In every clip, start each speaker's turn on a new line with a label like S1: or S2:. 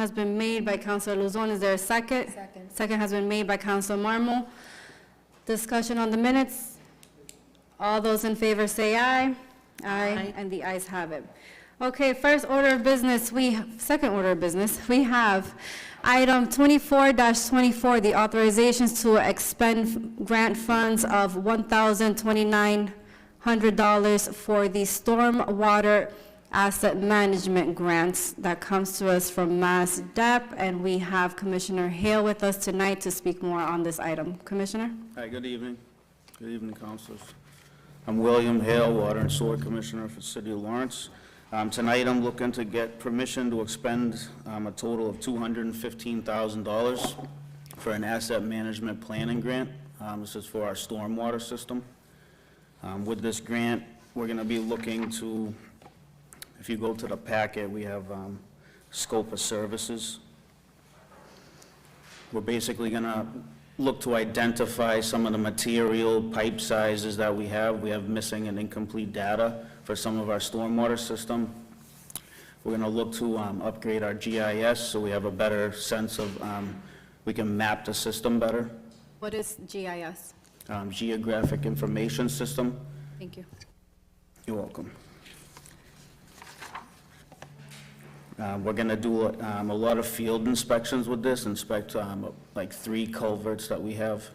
S1: has been made by Councilor Luzon. Is there a second?
S2: Second.
S1: Second has been made by Councilor Marmol. Discussion on the minutes. All those in favor say aye. Aye. And the ayes have it. Okay, second order of business, we have item 24-24, the authorizations to expend grant funds of $1,229 for the stormwater asset management grants that comes to us from Mass DEP, and we have Commissioner Hale with us tonight to speak more on this item. Commissioner?
S3: Hi, good evening. Good evening, councilors. I'm William Hale, Water and Sewer Commissioner for the City of Lawrence. Tonight, I'm looking to get permission to expend a total of $215,000 for an asset management planning grant. This is for our stormwater system. With this grant, we're going to be looking to, if you go to the packet, we have scope of services. We're basically going to look to identify some of the material pipe sizes that we have. We have missing and incomplete data for some of our stormwater system. We're going to look to upgrade our GIS so we have a better sense of, we can map the system better.
S1: What is GIS?
S3: Geographic Information System.
S1: Thank you.
S3: You're welcome. We're going to do a lot of field inspections with this, inspect like 3 culverts that we have.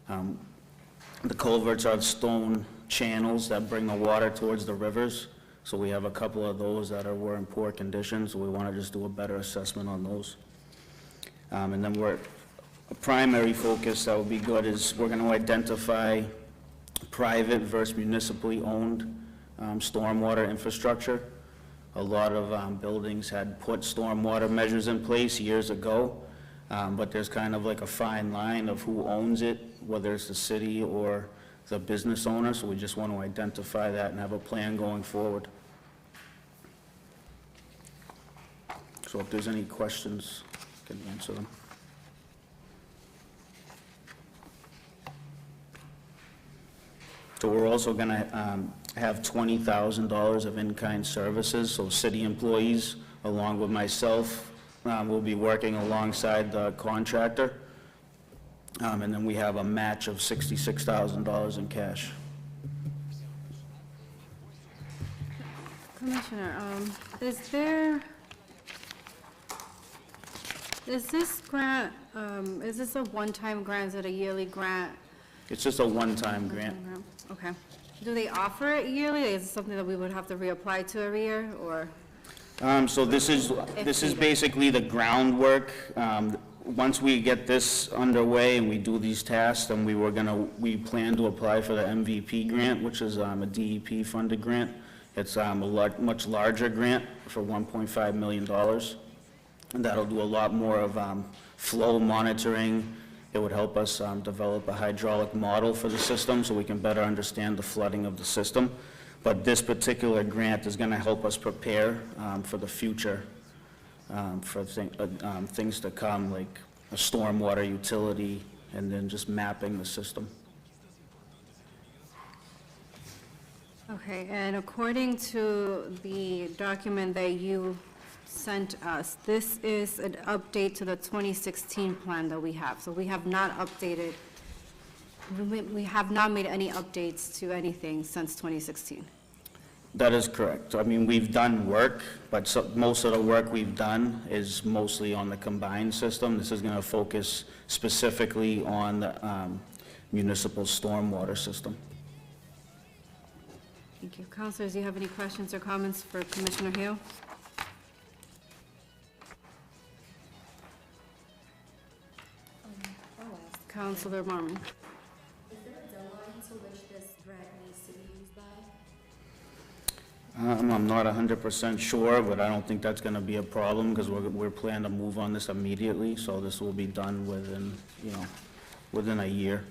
S3: The culverts are stone channels that bring the water towards the rivers. So we have a couple of those that were in poor condition, so we want to just do a better assessment on those. And then a primary focus that would be good is we're going to identify private versus municipally owned stormwater infrastructure. A lot of buildings had put stormwater measures in place years ago, but there's kind of like a fine line of who owns it, whether it's the city or the business owner, so we just want to identify that and have a plan going forward. So if there's any questions, I can answer them. So we're also going to have $20,000 of in-kind services, so city employees, along with myself, will be working alongside the contractor. And then we have a match of $66,000 in cash.
S1: Commissioner, is this grant, is this a one-time grant, is it a yearly grant?
S3: It's just a one-time grant.
S1: Okay. Do they offer it yearly? Is it something that we would have to reapply to every year, or?
S3: So this is basically the groundwork. Once we get this underway and we do these tasks, then we plan to apply for the MVP grant, which is a DEP funded grant. It's a much larger grant for $1.5 million. And that'll do a lot more of flow monitoring. It would help us develop a hydraulic model for the system so we can better understand the flooding of the system. But this particular grant is going to help us prepare for the future, for things to come, like a stormwater utility, and then just mapping the system.
S1: Okay, and according to the document that you sent us, this is an update to the 2016 plan that we have. So we have not updated, we have not made any updates to anything since 2016.
S3: That is correct. I mean, we've done work, but most of the work we've done is mostly on the combined system. This is going to focus specifically on the municipal stormwater system.
S1: Thank you. Councilors, do you have any questions or comments for Commissioner Hale? Councilor Marmon.
S2: Is there a deadline to which this grant needs to be used by?
S3: I'm not 100% sure, but I don't think that's going to be a problem because we're planning to move on this immediately. So this will be done within, within a year.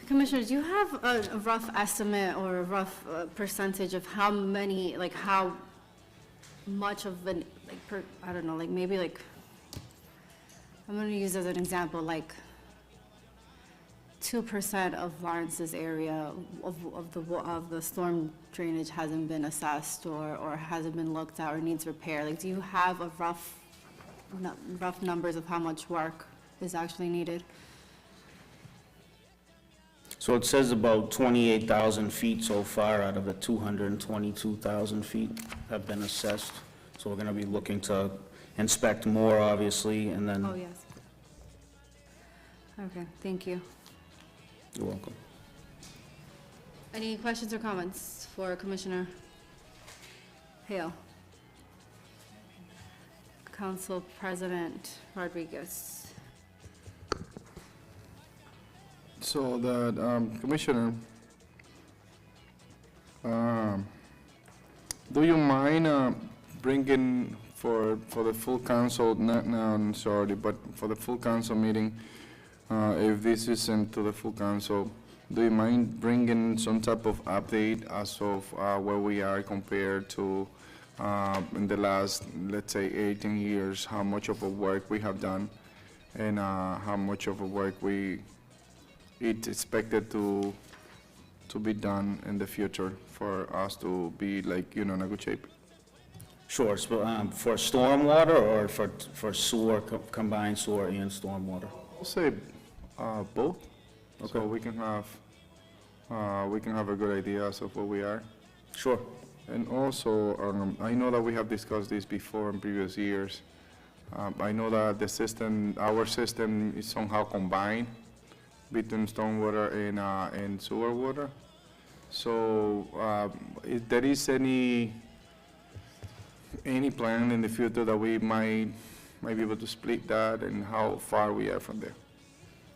S1: Commissioner, do you have a rough estimate or a rough percentage of how many, like how much of an, like I don't know, like maybe like, I'm going to use as an example, like 2% of Lawrence's area of the storm drainage hasn't been assessed or hasn't been looked at or needs repair. Like, do you have a rough numbers of how much work is actually needed?
S3: So it says about 28,000 feet so far out of the 222,000 feet have been assessed. So we're gonna be looking to inspect more, obviously, and then...
S1: Oh, yes. Okay, thank you.
S3: You're welcome.
S1: Any questions or comments for Commissioner Hale? Council President Rodriguez.
S4: So that, Commissioner, do you mind bringing for the full council, not now, I'm sorry, but for the full council meeting, if this is sent to the full council, do you mind bringing some type of update as of where we are compared to in the last, let's say, 18 years, how much of a work we have done and how much of a work it's expected to be done in the future for us to be like, in a good shape?
S3: Sure, so, for stormwater or for sewer, combined sewer and stormwater?
S4: I'll say both, so
S3: Okay.
S4: we can have a good idea as of where we are.
S3: Sure.
S4: And also, I know that we have discussed this before in previous years. I know that our system is somehow combined between stormwater and sewer water. So, if there is any plan in the future that we might be able to split that, and how far we are from there?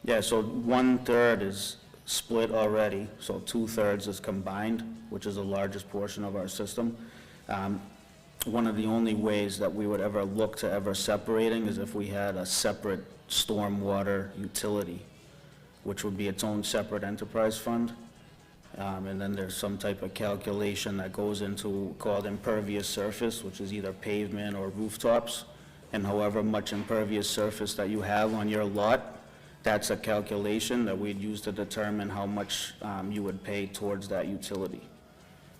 S3: Yeah, so 1/3 is split already, so 2/3 is combined, which is the largest portion of our system. One of the only ways that we would ever look to ever separating is if we had a separate stormwater utility, which would be its own separate enterprise fund. And then there's some type of calculation that goes into called impervious surface, which is either pavement or rooftops. And however much impervious surface that you have on your lot, that's a calculation that we'd use to determine how much you would pay towards that utility.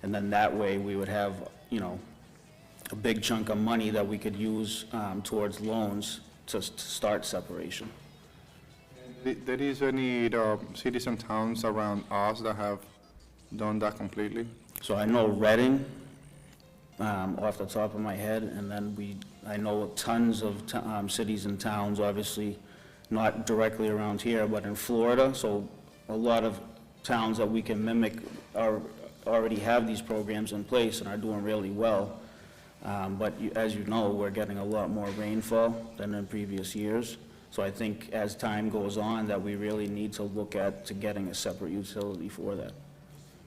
S3: And then that way, we would have, a big chunk of money that we could use towards loans to start separation.
S4: There is any cities and towns around us that have done that completely?
S3: So I know Reading, off the top of my head, and then I know tons of cities and towns, obviously not directly around here, but in Florida, so a lot of towns that we can mimic already have these programs in place and are doing really well. But as you know, we're getting a lot more rainfall than in previous years. So I think as time goes on, that we really need to look at getting a separate utility for that.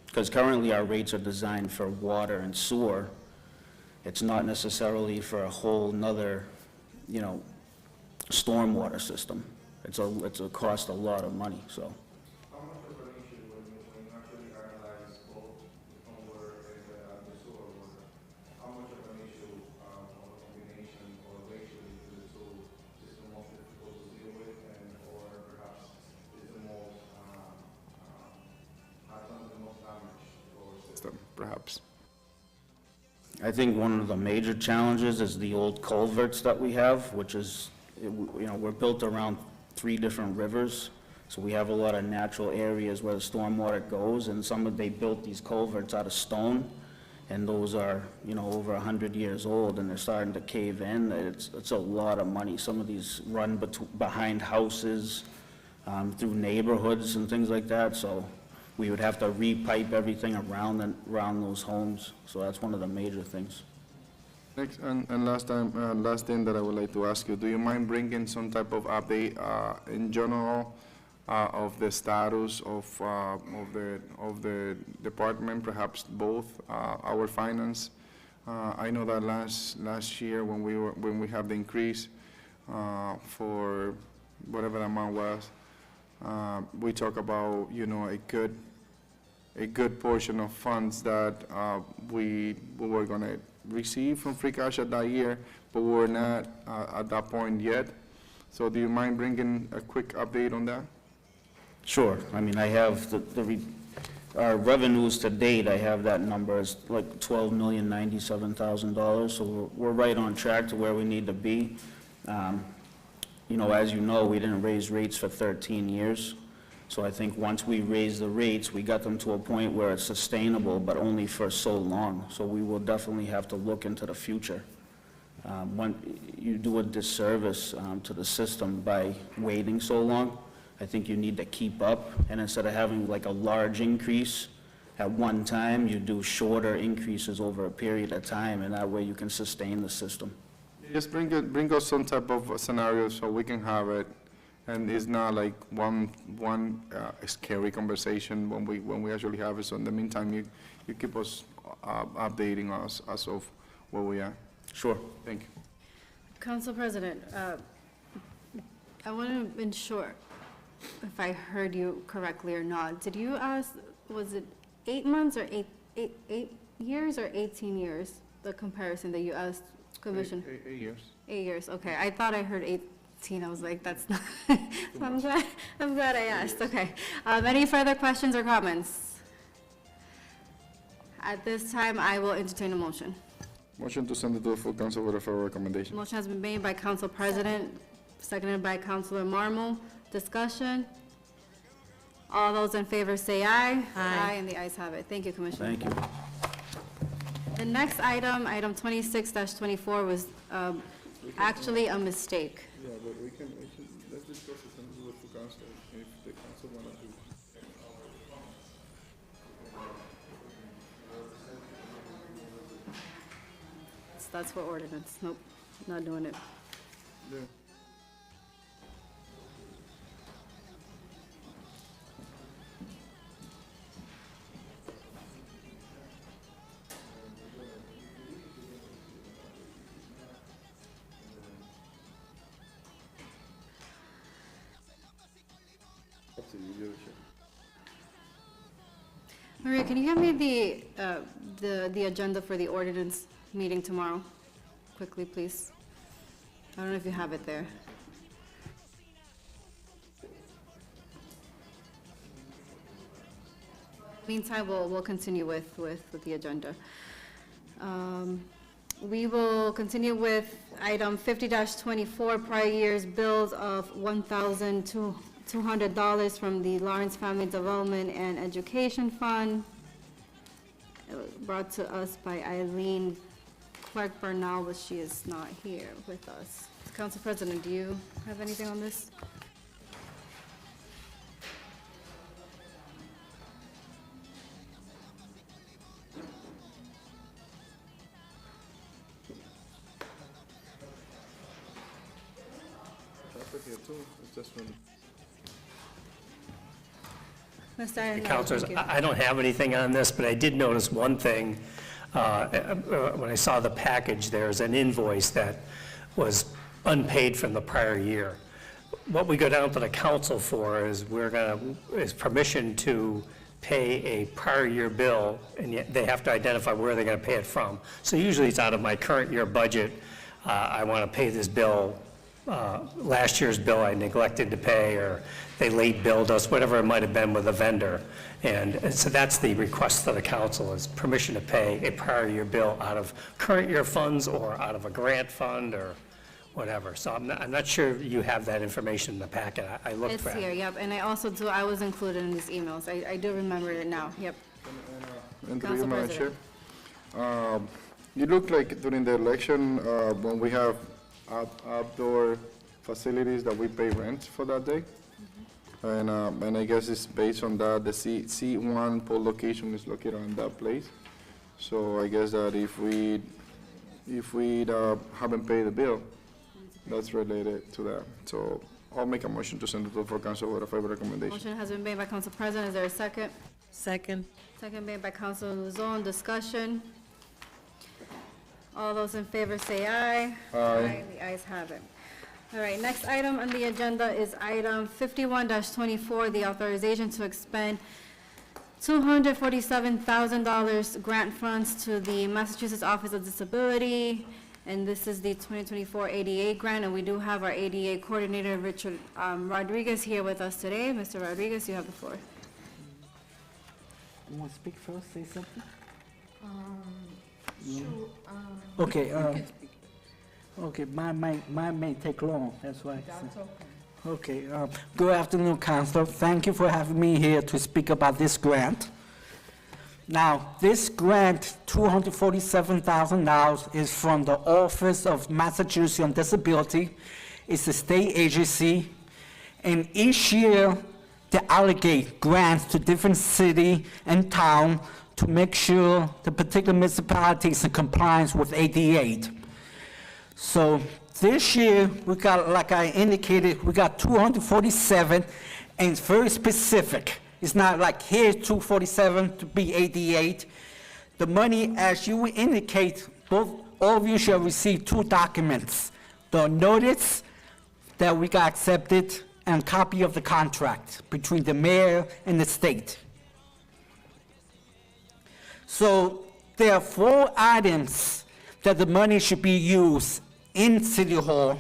S3: Because currently our rates are designed for water and sewer. It's not necessarily for a whole nother, stormwater system. It's a cost a lot of money, so.
S4: How much of an issue when you actually analyze both the stormwater and the sewer water? How much of an issue or a combination or ratio between the two is the most difficult to deal with, or perhaps is the most has done the most damage to our system, perhaps?
S3: I think one of the major challenges is the old culverts that we have, which is, we're built around 3 different rivers, so we have a lot of natural areas where the stormwater goes, and they built these culverts out of stone, and those are, over 100 years old, and they're starting to cave in. It's a lot of money. Some of these run behind houses, through neighborhoods and things like that, so we would have to re-pipe everything around those homes, so that's one of the major things.
S4: Next, and last thing that I would like to ask you, do you mind bringing some type of update in general of the status of the department, perhaps both our finance? I know that last year when we had the increase for whatever the amount was, we talk about a good portion of funds that we were going to receive from free cash at that year, but we're not at that point yet. So do you mind bringing a quick update on that?
S3: Sure, I mean, I have our revenues to date, I have that number as like $12,097,000, so we're right on track to where we need to be. You know, as you know, we didn't raise rates for 13 years, so I think once we raise the rates, we got them to a point where it's sustainable, but only for so long, so we will definitely have to look into the future. When you do a disservice to the system by waiting so long, I think you need to keep up, and instead of having like a large increase at one time, you do shorter increases over a period of time, and that way you can sustain the system.
S4: Just bring us some type of scenario so we can have it, and it's not like one scary conversation when we actually have it. So in the meantime, you keep us updating us as of where we are.
S3: Sure.
S4: Thank you.
S1: Council President, I want to ensure if I heard you correctly or not. Did you ask, was it 8 months or eight years or 18 years, the comparison that you asked Commission?
S4: 8 years.
S1: 8 years, okay. I thought I heard 18. I was like, that's not, so I'm glad I asked, okay. Any further questions or comments? At this time, I will entertain a motion.
S4: Motion to send it to the full council with a favorable recommendation.
S1: Motion has been made by Council President, seconded by Councilor Marmol. Discussion? All those in favor say aye. Aye. And the ayes have it. Thank you, Commissioner.
S3: Thank you.
S1: The next item, item 26-24, was actually a mistake.
S4: Yeah, but let's discuss it and do it for council, if the council wanna do.
S1: That's for ordinance. Nope, not doing it.
S4: Yeah. Up to you, you're the chair.
S1: Maria, can you give me the agenda for the ordinance meeting tomorrow? Quickly, please. I don't know if you have it there. Meantime, we'll continue with the agenda. We will continue with item 50-24, prior year's bills of $1,200 from the Lawrence Family Development and Education Fund, brought to us by Eileen Clark Bernal, but she is not here with us. Council President, do you have anything on this?
S4: Here too, it's just one.
S1: Mr. Iannardi,
S5: Councilors,
S1: thank you.
S5: I don't have anything on this, but I did notice one thing. When I saw the package, there's an invoice that was unpaid from the prior year. What we go down to the council for is is permission to pay a prior year bill, and yet they have to identify where they're going to pay it from. So usually it's out of my current year budget. I want to pay this bill. Last year's bill I neglected to pay, or they late billed us, whatever it might have been with a vendor. And so that's the request to the council, is permission to pay a prior year bill out of current year funds or out of a grant fund or whatever. So I'm not sure you have that information in the packet. I looked for
S1: It's
S5: it.
S1: here, yep, and I also do, I was included in these emails. I do remember it now, yep.
S4: And through
S1: Council
S4: you, Madam
S1: President.
S4: Chair. You look like during the election, when we have outdoor facilities that we pay rent for that day. And I guess it's based on that, the C1 poll location is located on that place. So I guess that if we haven't paid the bill, that's related to that. So I'll make a motion to send it to the full council with a favorable recommendation.
S1: Motion has been made by Council President. Is there a second?
S6: Second.
S1: Second made by Council Luzon. Discussion. All those in favor say aye.
S4: Aye.
S1: The ayes have it. All right, next item on the agenda is item 51-24, the authorization to expend $247,000 grant funds to the Massachusetts Office of Disability and this is the 2024 ADA grant, and we do have our ADA coordinator, Richard Rodriguez, here with us today. Mr. Rodriguez, you have the floor.
S6: You want to speak first, say something?
S2: Sure,
S6: Okay, okay, mine may take long, that's why. That's okay. Okay, good afternoon, Council. Thank you for having me here to speak about this grant. Now, this grant, $247,000, is from the Office of Massachusetts on Disability. It's a state agency, and each year they allocate grants to different city and town to make sure the particular municipality is in compliance with ADA. So this year, we got, like I indicated, we got 247, and it's very specific. It's not like here's 247 to be 88. The money, as you indicate, all of you shall receive two documents: the notice that we got accepted and copy of the contract between the mayor and the state. So there are 4 items that the money should be used in City Hall.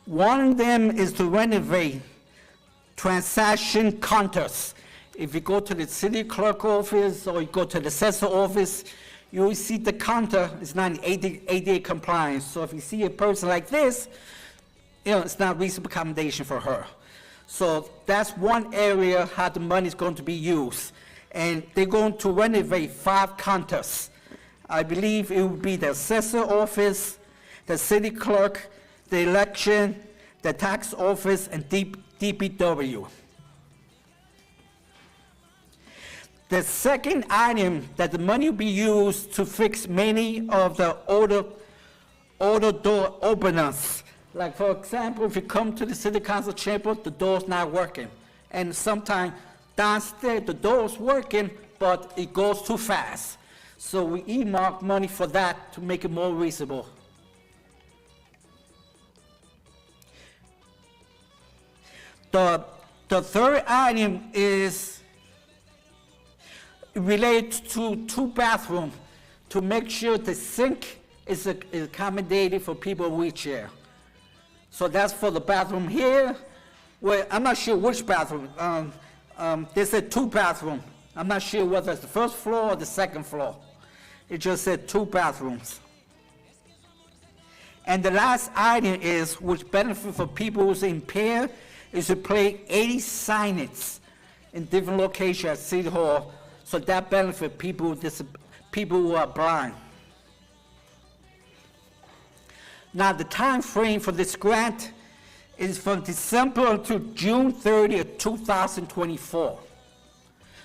S6: One of them is to renovate transaction counters. If you go to the city clerk office or you go to the assessor office, you will see the counter is not in ADA compliance. So if you see a person like this, it's not reasonable accommodation for her. So that's one area how the money is going to be used. And they're going to renovate 5 counters. I believe it will be the assessor office, the city clerk, the election, the tax office, and DPW. The second item that the money will be used to fix many of the older door openers. Like for example, if you come to the city council chamber, the door's not working. And sometimes downstairs, the door's working, but it goes too fast. So we earmark money for that to make it more reasonable. The third item is related to 2 bathrooms to make sure the sink is accommodated for people in wheelchair. So that's for the bathroom here. Well, I'm not sure which bathroom. They said 2 bathrooms. I'm not sure whether it's the first floor or the second floor. It just said 2 bathrooms. And the last item is, which benefit for people who's impaired, is to place 80 signage in different locations at City Hall, so that benefit people who are blind. Now, the time frame for this grant is from December to June 30th, 2024.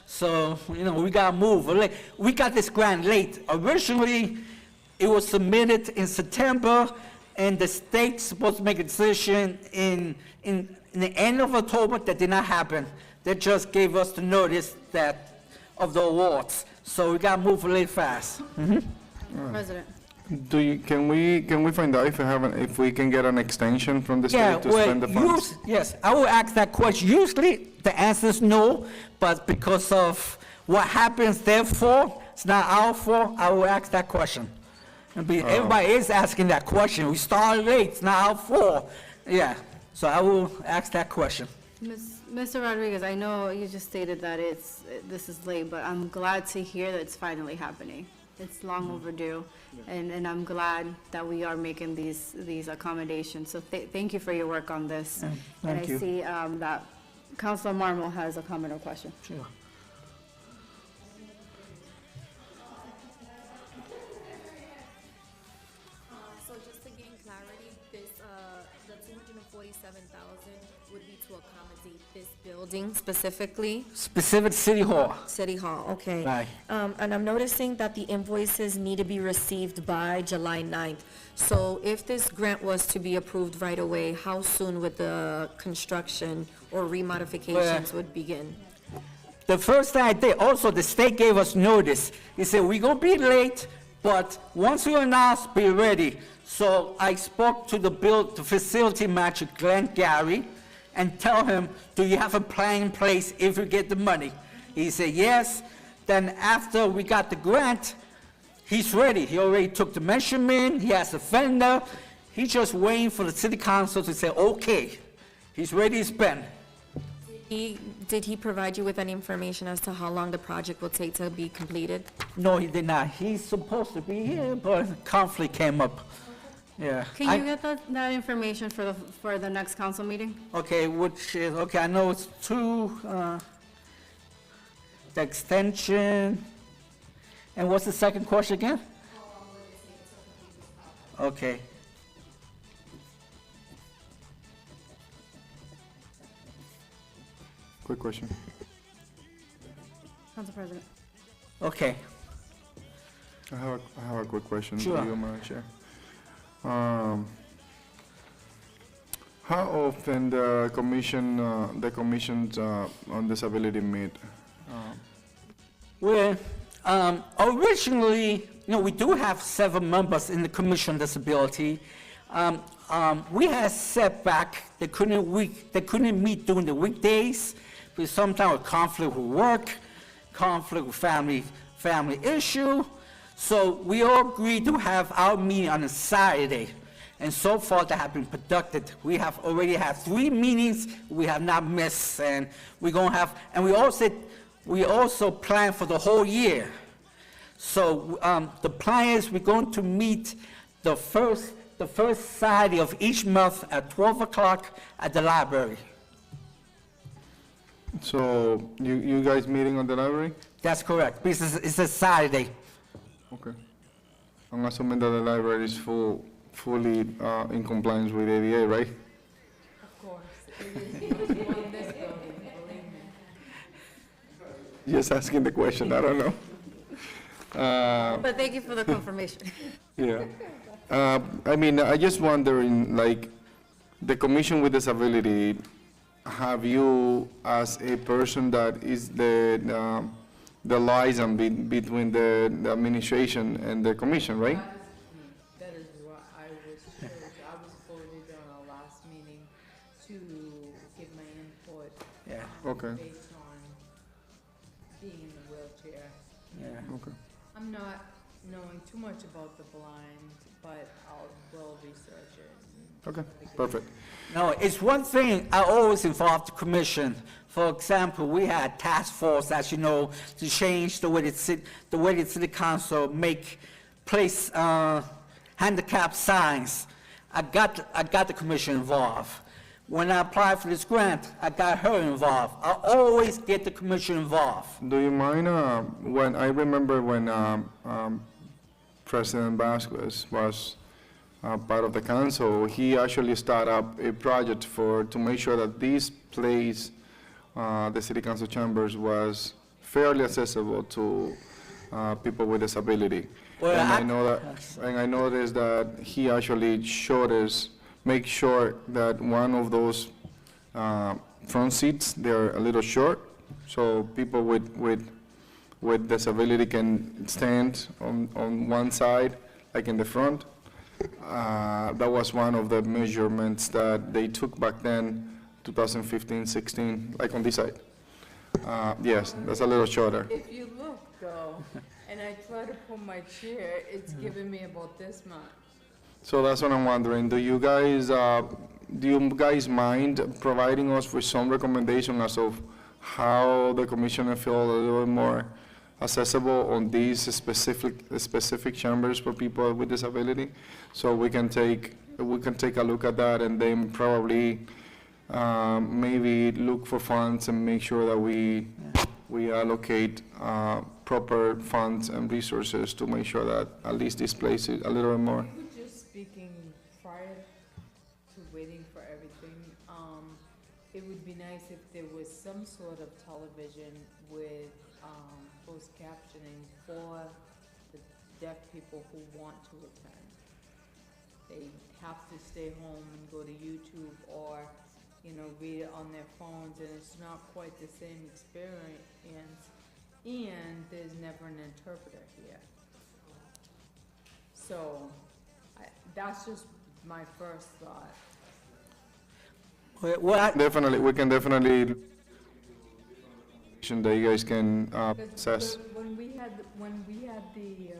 S6: So, we gotta move. We got this grant late. Originally, it was submitted in September, and the state's supposed to make a decision in the end of October. That did not happen. They just gave us the notice of the awards. So we gotta move really fast.
S1: President.
S4: Can we find out if we can get an extension from the state to spend the funds?
S6: Yes, I will ask that question. Usually, the answer is no, but because of what happens, therefore, it's not our fault, I will ask that question. Everybody is asking that question. We started late, it's not our fault. Yeah, so I will ask that question.
S1: Mr. Rodriguez, I know you just stated that this is late, but I'm glad to hear that it's finally happening. It's long overdue, and I'm glad that we are making these accommodations. So thank you for your work on this.
S6: Thank you.
S1: And I see that Councilor Marmol has a comment or question.
S6: Sure.
S2: So just to gain clarity, the 247,000 would be to accommodate this building specifically?
S6: Specific City Hall.
S2: City Hall, okay.
S6: Right.
S2: And I'm noticing that the invoices need to be received by July 9th. So if this grant was to be approved right away, how soon would the construction or remodifications would begin?
S6: The first thing I did, also the state gave us notice. He said, we're gonna be late, but once you announce, be ready. So I spoke to the facility manager, Glenn Gary, and tell him, do you have a plan in place if you get the money? He said, yes. Then after we got the grant, He's ready. He already took the measurement. He has a fender. He's just waiting for the city council to say, okay. He's ready to spend.
S2: Did he provide you with any information as to how long the project will take to be completed?
S6: No, he did not. He's supposed to be here, but conflict came up. Yeah.
S1: Can you get that information for the next council meeting?
S6: Okay, which is, okay, I know it's two, the extension, and what's the second question again? Okay.
S4: Quick question.
S1: Council President.
S6: Okay,
S4: I have a quick question.
S6: Sure.
S4: To you, Madam Chair. How often the commissions on disability meet?
S6: well, originally, we do have 7 members in the Commission on Disability. We had setback, they couldn't meet during the weekdays, because sometimes with conflict with work, conflict with family issue. So we all agreed to have our meeting on a Saturday, and so far they have been productive. We have already had 3 meetings we have not missed, and we're gonna have, and we also plan for the whole year. So the plan is we're going to meet the first Saturday of each month at 12 o'clock at the library.
S4: So you guys meeting on the library?
S6: That's correct, because it's a Saturday.
S4: Okay. I'm assuming that the library is fully in compliance with ADA, right?
S7: Of course, it is in this building, believe me.
S4: Just asking the question, I don't know.
S1: But thank you for the confirmation.
S4: Yeah. I mean, I just wondering, like, the Commission with Disability, have you, as a person that is the liaison between the administration and the Commission, right?
S7: That is what I was told. I was voted on our last meeting to give my input.
S6: Yeah.
S4: Okay.
S7: Based on being in the wheelchair.
S6: Yeah.
S4: Okay.
S7: I'm not knowing too much about the blind, but will research it.
S4: Okay, perfect.
S6: No, it's one thing, I always involve the commission. For example, we had task force, as you know, to change the way the city council place handicap signs. I got the commission involved. When I applied for this grant, I got her involved. I always get the commission involved.
S4: Do you mind, when, I remember when President Vasquez was part of the council, he actually started up a project to make sure that this place, the city council chambers, was fairly accessible to people with disability.
S6: Well,
S4: And I noticed that he actually make sure that one of those front seats, they're a little short, so people with disability can stand on one side, like in the front. That was one of the measurements that they took back then, 2015, 16, like on this side. Yes, that's a little shorter.
S7: If you look though, and I try to pull my chair, it's giving me about this much.
S4: So that's what I'm wondering, do you guys mind providing us with some recommendation as of how the commissioner feel a little more accessible on these specific chambers for people with disability? So we can take a look at that and then probably maybe look for funds and make sure that we allocate proper funds and resources to make sure that at least this place is a little bit more.
S7: Speaking prior to waiting for everything, it would be nice if there was some sort of television with closed captioning for the deaf people who want to attend. They have to stay home and go to YouTube or, read it on their phones, and it's not quite the same experience, and there's never an interpreter here. So, that's just my first thought.
S4: Definitely, we can definitely that you guys can assess.
S7: When we had the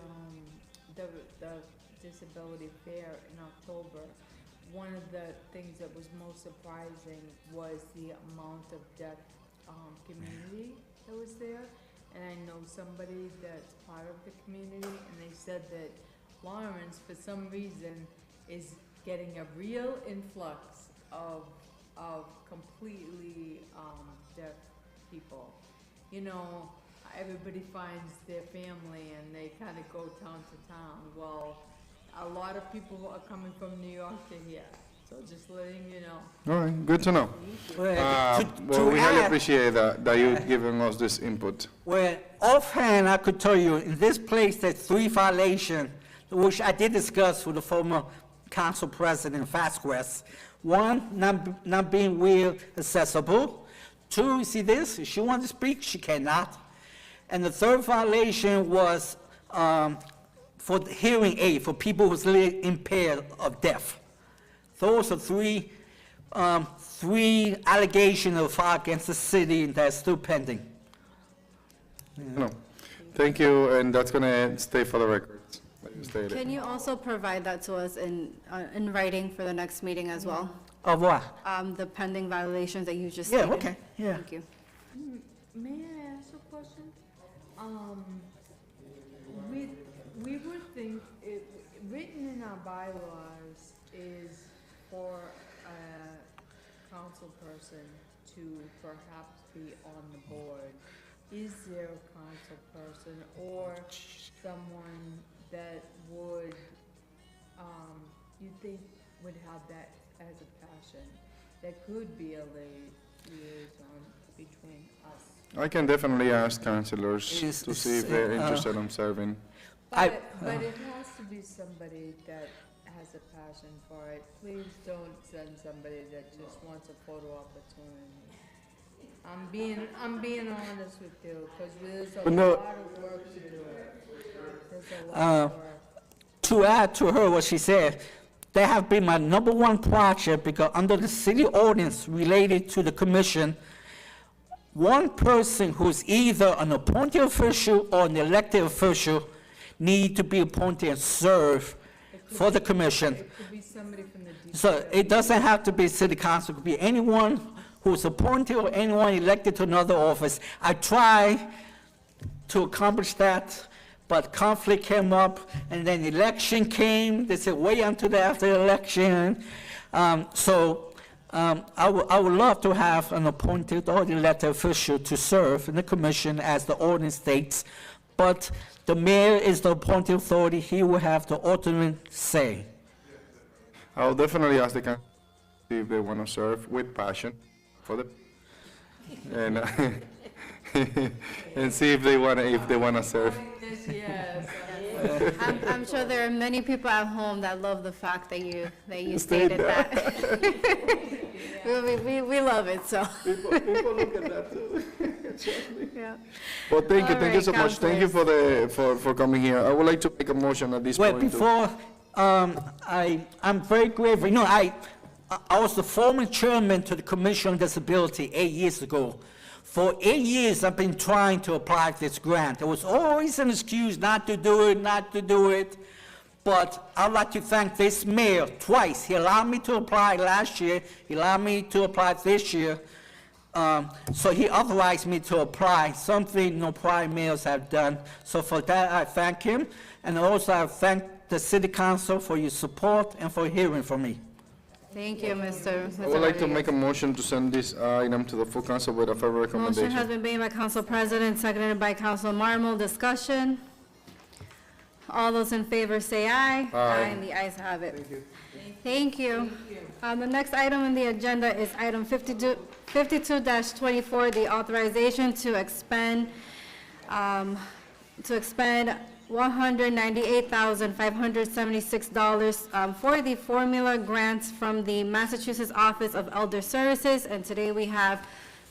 S7: the disability fair in October, one of the things that was most surprising was the amount of deaf, community that was there. And I know somebody that's part of the community, and they said that Lawrence, for some reason, is getting a real influx of completely, deaf people. You know, everybody finds their family and they kind of go town to town. Well, a lot of people are coming from New York to here, so just letting you know.
S4: All right, good to know.
S6: Well,
S4: Well, we highly
S6: add-
S4: appreciate that you've given us this input.
S6: Well, offhand, I could tell you, in this place, there's 3 violations, which I did discuss with the former council president, Vasquez. 1, not being wheel accessible. 2, you see this, if she wants to speak, she cannot. And the 3rd violation was for the hearing aid, for people who's impaired or deaf. Those are 3 allegations of file against the city that's still pending.
S4: No. Thank you, and that's gonna stay for the records, like you stated.
S1: Can you also provide that to us in writing for the next meeting as well?
S6: Of what?
S1: The pending violations that you just
S6: Yeah,
S1: stated?
S6: okay, yeah.
S1: Thank you.
S7: May I ask a question? We would think, written in our bylaws is for a council person to perhaps be on the board. Is there a council person or someone that would, you think would have that as a passion, that could be a liaison between us?
S4: I can definitely ask councilors
S6: Is-
S4: to see if they're
S6: is,
S4: interested in serving.
S6: I-
S7: But it has to be somebody that has a passion for it. Please don't send somebody that just wants a photo opportunity. I'm being honest with you, because there's a
S4: But no-
S7: lot of work to do. There's a lot of work.
S6: To add to her what she said, that have been my #1 project because under the city ordinance related to the commission, one person who's either an appointed official or an elected official need to be appointed and serve for the commission.
S7: It could be somebody from the DPW.
S6: So it doesn't have to be city council, it could be anyone who's appointed or anyone elected to another office. I try to accomplish that, but conflict came up, and then election came, they said wait until after the election. I would love to have an appointed or elected official to serve in the commission as the ordinance states, but the mayor is the appointed authority, he will have the ultimate say.
S4: I'll definitely ask the council if they want to serve with passion for the, and, and see if they want to serve.
S7: Yes.
S1: I'm sure there are many people at home that love the fact that you stated that. We love it, so.
S4: People look at that too.
S1: Yeah.
S4: Well, thank you
S1: All
S4: so
S1: right,
S4: much. Thank you for coming here. I would like to make a motion at this
S6: Well,
S4: point. to-
S6: before, I'm very grateful, you know, I was the former chairman to the Commission on Disability 8 years ago. For 8 years, I've been trying to apply for this grant. There was always an excuse not to do it. But I'd like to thank this mayor twice. He allowed me to apply last year, he allowed me to apply this year. So he authorized me to apply, something no prior mayors have done. So for that, I thank him. And also, I thank the city council for your support and for hearing from me.
S1: Thank you, Mr.
S4: I would like to
S1: Rodriguez.
S4: make a motion to send this item to the full council with a favorable
S1: Motion has
S4: recommendation.
S1: been made by Council President, seconded by Council Marmal. Discussion. All those in favor say aye.
S4: Aye.
S1: And the ayes have it. Thank you. The next item on the agenda is item 52-24, the authorization to expend $198,576 for the formula grants from the Massachusetts Office of Elder Services. And today we have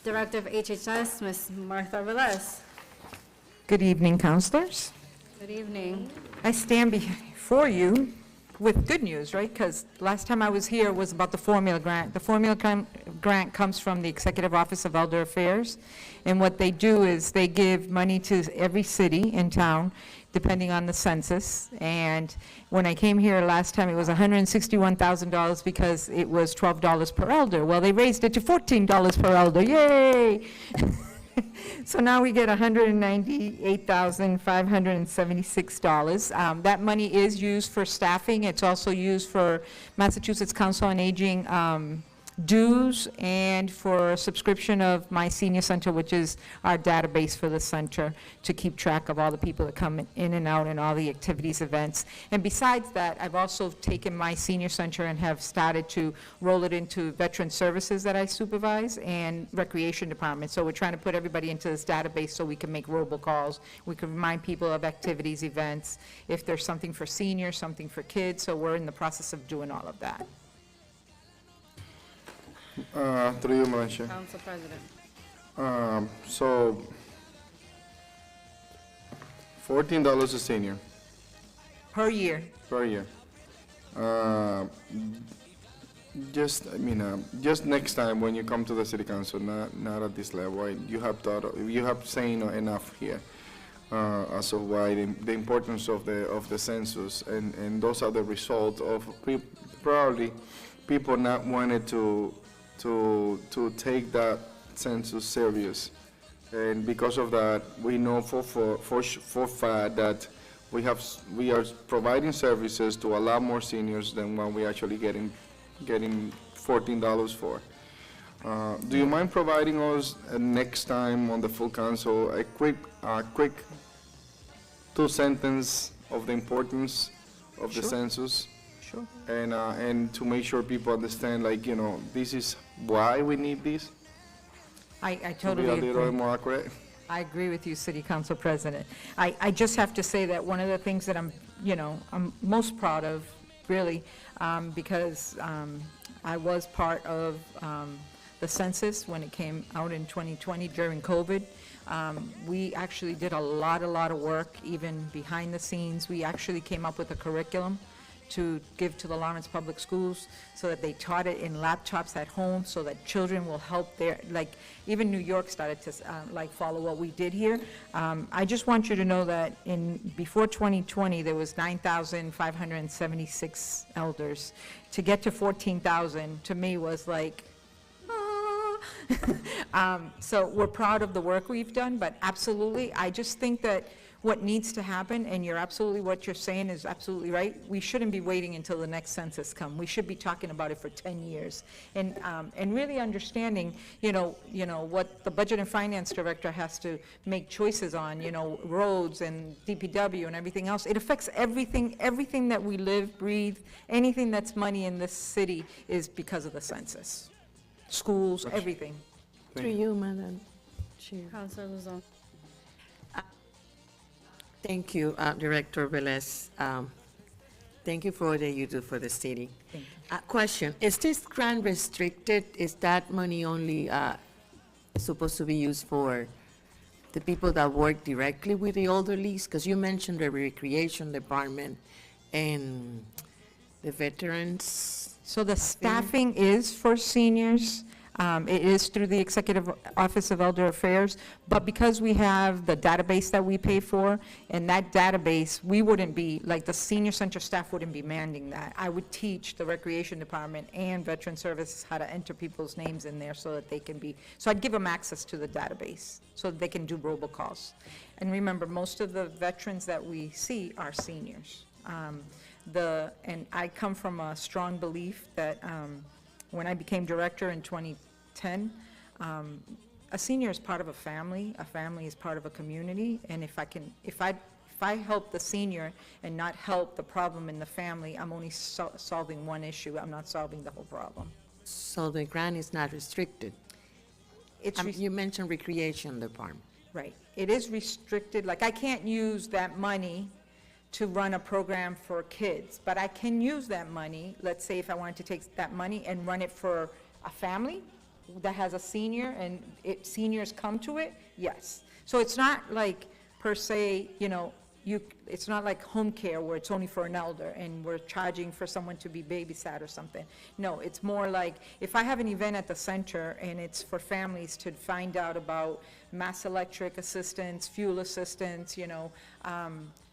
S1: Director of HHS, Ms. Martha Velez.
S8: Good evening, councilors.
S1: Good evening.
S8: I stand before you
S7: with good news, right? Because last time I was here was about the formula grant. The formula grant comes from the Executive Office of Elder Affairs, and what they do is they give money to every city in town, depending on the census. And when I came here last time, it was $161,000 because it was $12 per elder. Well, they raised it to $14 per elder. Yay! So now we get $198,576. That money is used for staffing. It's also used for Massachusetts Council on Aging dues and for subscription of My Senior Center, which is our database for the center, to keep track of all the people that come in and out and all the activities, events. And besides that, I've also taken My Senior Center and have started to roll it into Veteran Services that I supervise and Recreation Department. So we're trying to put everybody into this database so we can make robocalls. We can remind people of activities, events, if there's something for seniors, something for kids. So we're in the process of doing all of that.
S4: Through you, Madam Chair.
S1: Council President.
S4: So, $14 a senior
S7: Per year.
S4: per year. Just next time when you come to the city council, not at this level, you have saying enough here as of why the importance of the census, and those are the result of probably people not wanted to take that census serious. And because of that, we know for fact that we are providing services to a lot more seniors than what we actually getting $14 for. Do you mind providing us next time on the full council a quick 2-sentence of the importance of the census?
S7: Sure.
S4: And to make sure people understand, this is why we need this?
S7: I
S4: To be
S7: totally
S4: a little
S7: agree.
S4: more accurate?
S7: I agree with you, City Council President. I just have to say that one of the things that I'm most proud of, really, because I was part of the census when it came out in 2020 during COVID. We actually did a lot of work, even behind the scenes. We actually came up with a curriculum to give to the Lawrence Public Schools so that they taught it in laptops at home so that children will help their, even New York started to follow what we did here. I just want you to know that before 2020, there was 9,576 elders. To get to 14,000, to me, was like, so we're proud of the work we've done, but absolutely, I just think that what needs to happen, and what you're saying is absolutely right, we shouldn't be waiting until the next census come. We should be talking about it for 10 years. And really understanding, what the Budget and Finance Director has to make choices on, roads and DPW and everything else. It affects everything that we live, breathe, anything that's money in this city is because of the census. Schools, everything.
S8: Through you, Madam Chair.
S1: Councilor Luzon.
S8: Thank you, Director Velez. Thank you for all that you do for the city.
S7: Thank
S8: Question, is this grant restricted? Is that money only supposed to be used for the people that work directly with the elderly? Because you mentioned the Recreation Department and the veterans.
S7: So the staffing is for seniors. It is through the Executive Office of Elder Affairs, but because we have the database that we pay for, and that database, we wouldn't be, the senior center staff wouldn't be manning that. I would teach the Recreation Department and Veteran Services how to enter people's names in there so that they can be, so I'd give them access to the database so that they can do robocalls. And remember, most of the veterans that we see are seniors. And I come from a strong belief that when I became director in 2010, a senior is part of a family is part of a community, and if I help the senior and not help the problem in the family, I'm only solving one issue, I'm not solving the whole problem.
S8: So the grant is not restricted? You mentioned Recreation Department.
S7: Right, it is restricted, I can't use that money to run a program for kids, but I can use that money, let's say if I wanted to take that money and run it for a family that has a senior and seniors come to it, yes. So it's not per se,
S9: it's not like home care where it's only for an elder and we're charging for someone to be babysat or something. No, it's more like, if I have an event at the center and it's for families to find out about mass electric assistance, fuel assistance,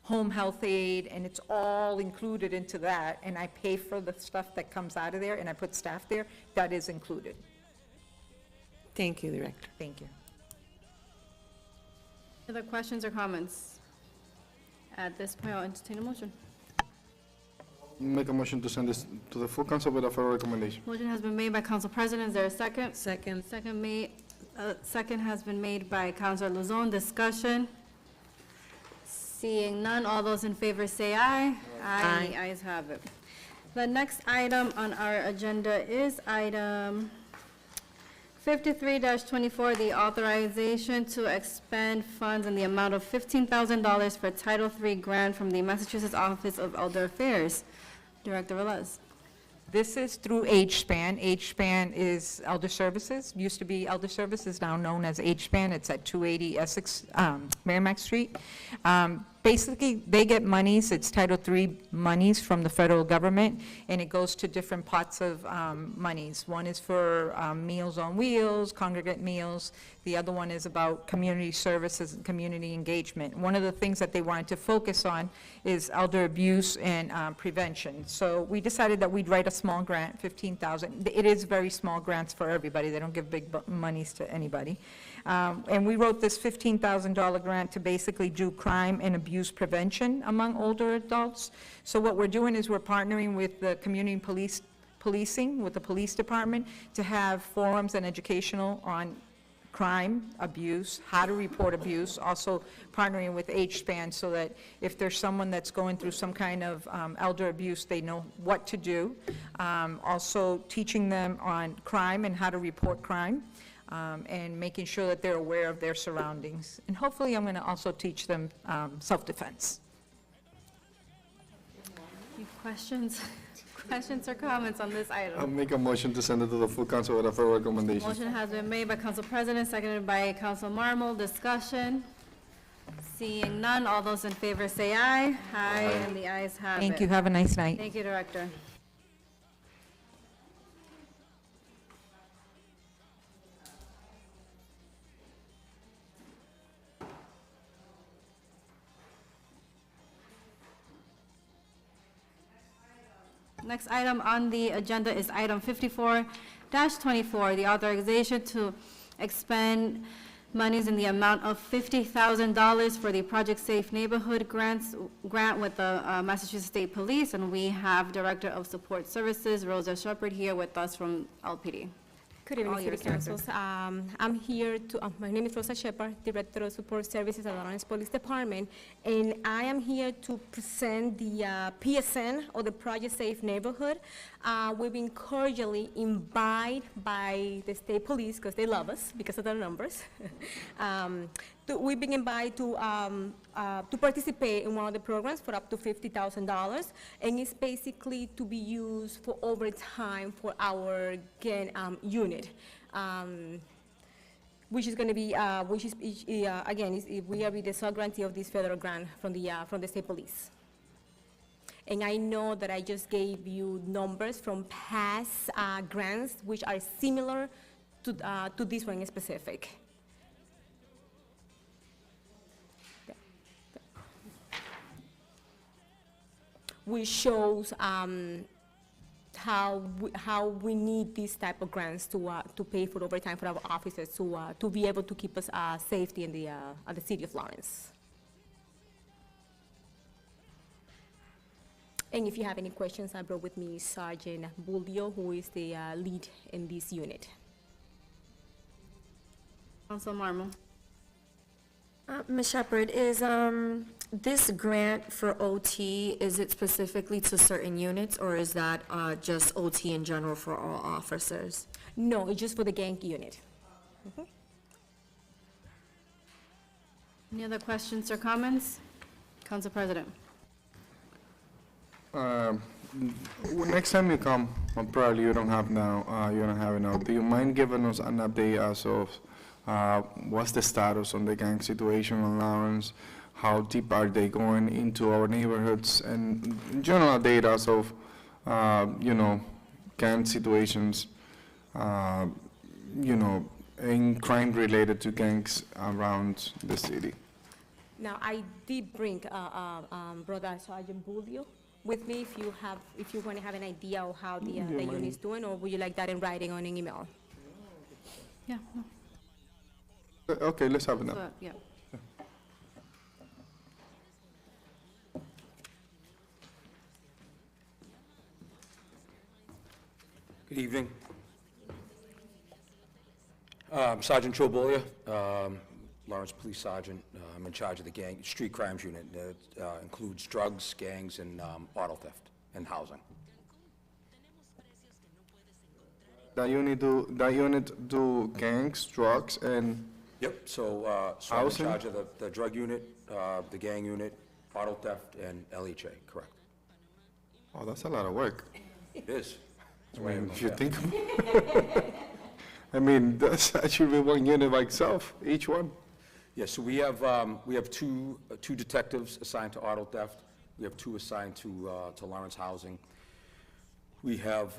S9: home health aid, and it's all included into that, and I pay for the stuff that comes out of there, and I put staff there, that is included.
S8: Thank you, Director.
S9: Thank you.
S1: Other questions or comments? At this point, I'll entertain a motion.
S4: Make a motion to send this to the full council with a favorable recommendation.
S1: Motion has been made by Council President. Is there a second?
S8: Second.
S1: Second has been made by Councilor Luzon. Discussion. Seeing none, all those in favor say aye. Aye. The ayes have it. The next item on our agenda is item 53-24, the authorization to expend funds in the amount of $15,000 for Title III grant from the Massachusetts Office of Elder Affairs. Director Velez.
S9: This is through HSPAN. HSPAN is Elder Services, used to be Elder Services, now known as HSPAN. It's at 280 Essex, Merrimack Street. Basically, they get monies, it's Title III monies from the federal government, and it goes to different pots of monies. One is for Meals on Wheels, congregate meals. The other one is about community services and community engagement. One of the things that they wanted to focus on is elder abuse and prevention. So we decided that we'd write a small grant, $15,000. It is very small grants for everybody. They don't give big monies to anybody. And we wrote this $15,000 grant to basically do crime and abuse prevention among older adults. So what we're doing is we're partnering with the community policing, with the police department, to have forums and educational on crime, abuse, how to report abuse, also partnering with HSPAN so that if there's someone that's going through some kind of elder abuse, they know what to do. Also teaching them on crime and how to report crime. And making sure that they're aware of their surroundings. And hopefully, I'm going to also teach them self-defense.
S1: Any questions? Questions or comments on this
S4: I'll
S1: item?
S4: make a motion to send it to the full council with a favorable recommendation.
S1: Motion has been made by Council President, seconded by Council Marmol. Discussion. Seeing none, all those in favor say aye. Aye, and the ayes have it.
S9: Thank you. Have a nice night.
S1: Thank you, Director. Next item on the agenda is item 54-24, the authorization to expend monies in the amount of $50,000 for the Project Safe Neighborhood grant with the Massachusetts State Police, and we have Director of Support Services, Rosa Shepherd, here with us from LPD.
S10: Good evening,
S1: All
S10: City
S1: yours, Director.
S10: Councils. I'm here to, my name is Rosa Shepherd, Director of Support Services at the Lawrence Police Department, and I am here to present the PSN, or the Project Safe Neighborhood. We've been cordially invited by the state police, because they love us, because of their numbers. We've been invited to participate in one of the programs for up to $50,000, and it's basically to be used for overtime for our unit, which is going to be, we are the sub-grantee of this federal grant from the state police. And I know that I just gave you numbers from past grants, which are similar to this one in specific. Which shows how we need these type of grants to pay for overtime for our officers to be able to keep us safety in at the city of Lawrence. And if you have any questions, I brought with me Sergeant Buldio, who is the lead in this unit.
S1: Council Marmol.
S2: Ms. Shepherd, is this grant for OT, is it specifically to certain units, or is that just OT in general for all officers?
S10: No, it's just for the gang unit.
S1: Any other questions or comments? Council President.
S4: Next time you come, probably you don't have it now, do you mind giving us an update as of what's the status on the gang situation on Lawrence? how deep are they going into our neighborhoods, and general data of, you know, gang situations, you know, and crime related to gangs around the city.
S10: Now, I did bring Brother Sergeant Bulio with me if you want to have an idea of how the unit is doing, or would you like that in writing on an email?
S1: Yeah, no,
S4: Okay, let's have it now.
S1: so, yeah.
S11: Good evening. Sergeant Joe Bolia, Lawrence Police Sergeant. I'm in charge of the street crimes unit. That includes drugs, gangs, and auto theft and housing.
S4: That unit do gangs, drugs, and
S11: Yep, so I'm in
S4: Housing?
S11: charge of the drug unit, the gang unit, auto theft, and LHA, correct.
S4: oh, that's a lot of work.
S11: It is.
S4: I mean, if you think, I mean, that's actually one unit by itself, each one.
S11: Yeah, so we have two detectives assigned to auto theft. We have 2 assigned to Lawrence Housing. We have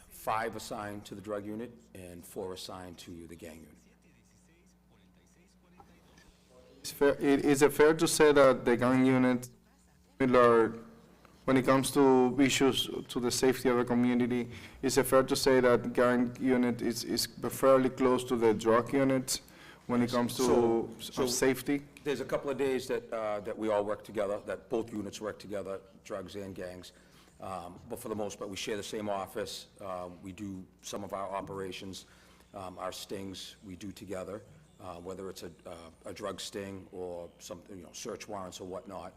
S11: 5 assigned to the drug unit and 4 assigned to the gang unit.
S4: Is it fair to say that the gang unit, similar, when it comes to issues to the safety of the community, is it fair to say that gang unit is fairly close to the drug unit when it comes to
S11: So-
S4: safety?
S11: There's a couple of days that we all work together, that both units work together, drugs and gangs. But for the most part, we share the same office. We do some of our operations, our stings, we do together, whether it's a drug sting or something, you know, search warrants or whatnot.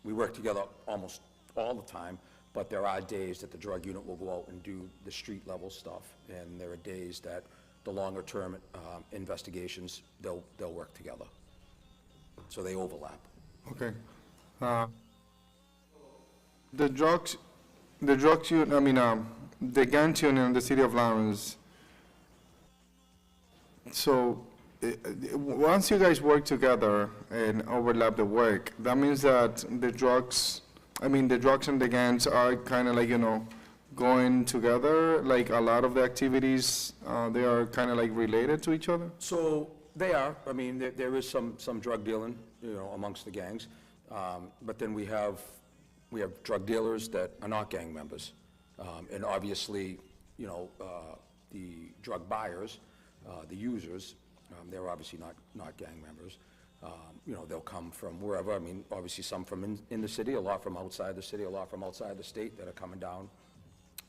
S11: We work together almost all the time, but there are days that the drug unit will go out and do the street-level stuff, and there are days that the longer-term investigations, they'll work together. So they overlap.
S4: Okay. The drugs unit, I mean, the gang unit in the city of Lawrence. So, once you guys work together and overlap the work, that means that the drugs and the gangs are kind of like, you know, going together, like a lot of the activities, they are kind of like related to each other?
S11: So they are. I mean, there is some drug dealing, you know, amongst the gangs. But then we have drug dealers that are not gang members. And obviously, you know, the drug buyers, the users, they're obviously not gang members. You know, they'll come from wherever. I mean, obviously some from in the city, a lot from outside the city, a lot from outside the state that are coming down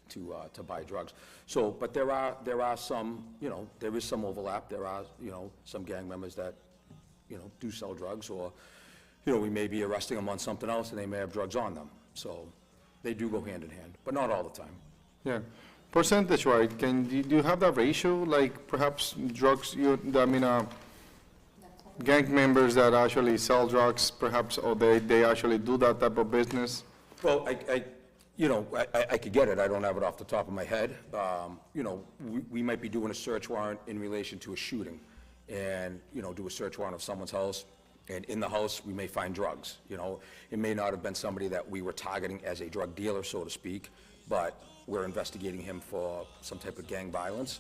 S11: to buy drugs. So, but there are some, you know, there is some overlap. There are, you know, some gang members that, you know, do sell drugs, or, you know, we may be arresting them on something else and they may have drugs on them. So they do go hand in hand, but not all the time.
S4: Yeah. Percentage-wise, do you have that ratio, like perhaps drugs, gang members that actually sell drugs, perhaps, or they actually do that type of business?
S11: Well, I could get it, I don't have it off the top of my head. You know, we might be doing a search warrant in relation to a shooting, and, you know, do a search warrant of someone's house, and in the house, we may find drugs, you know. It may not have been somebody that we were targeting as a drug dealer, so to speak, but we're investigating him for some type of gang violence,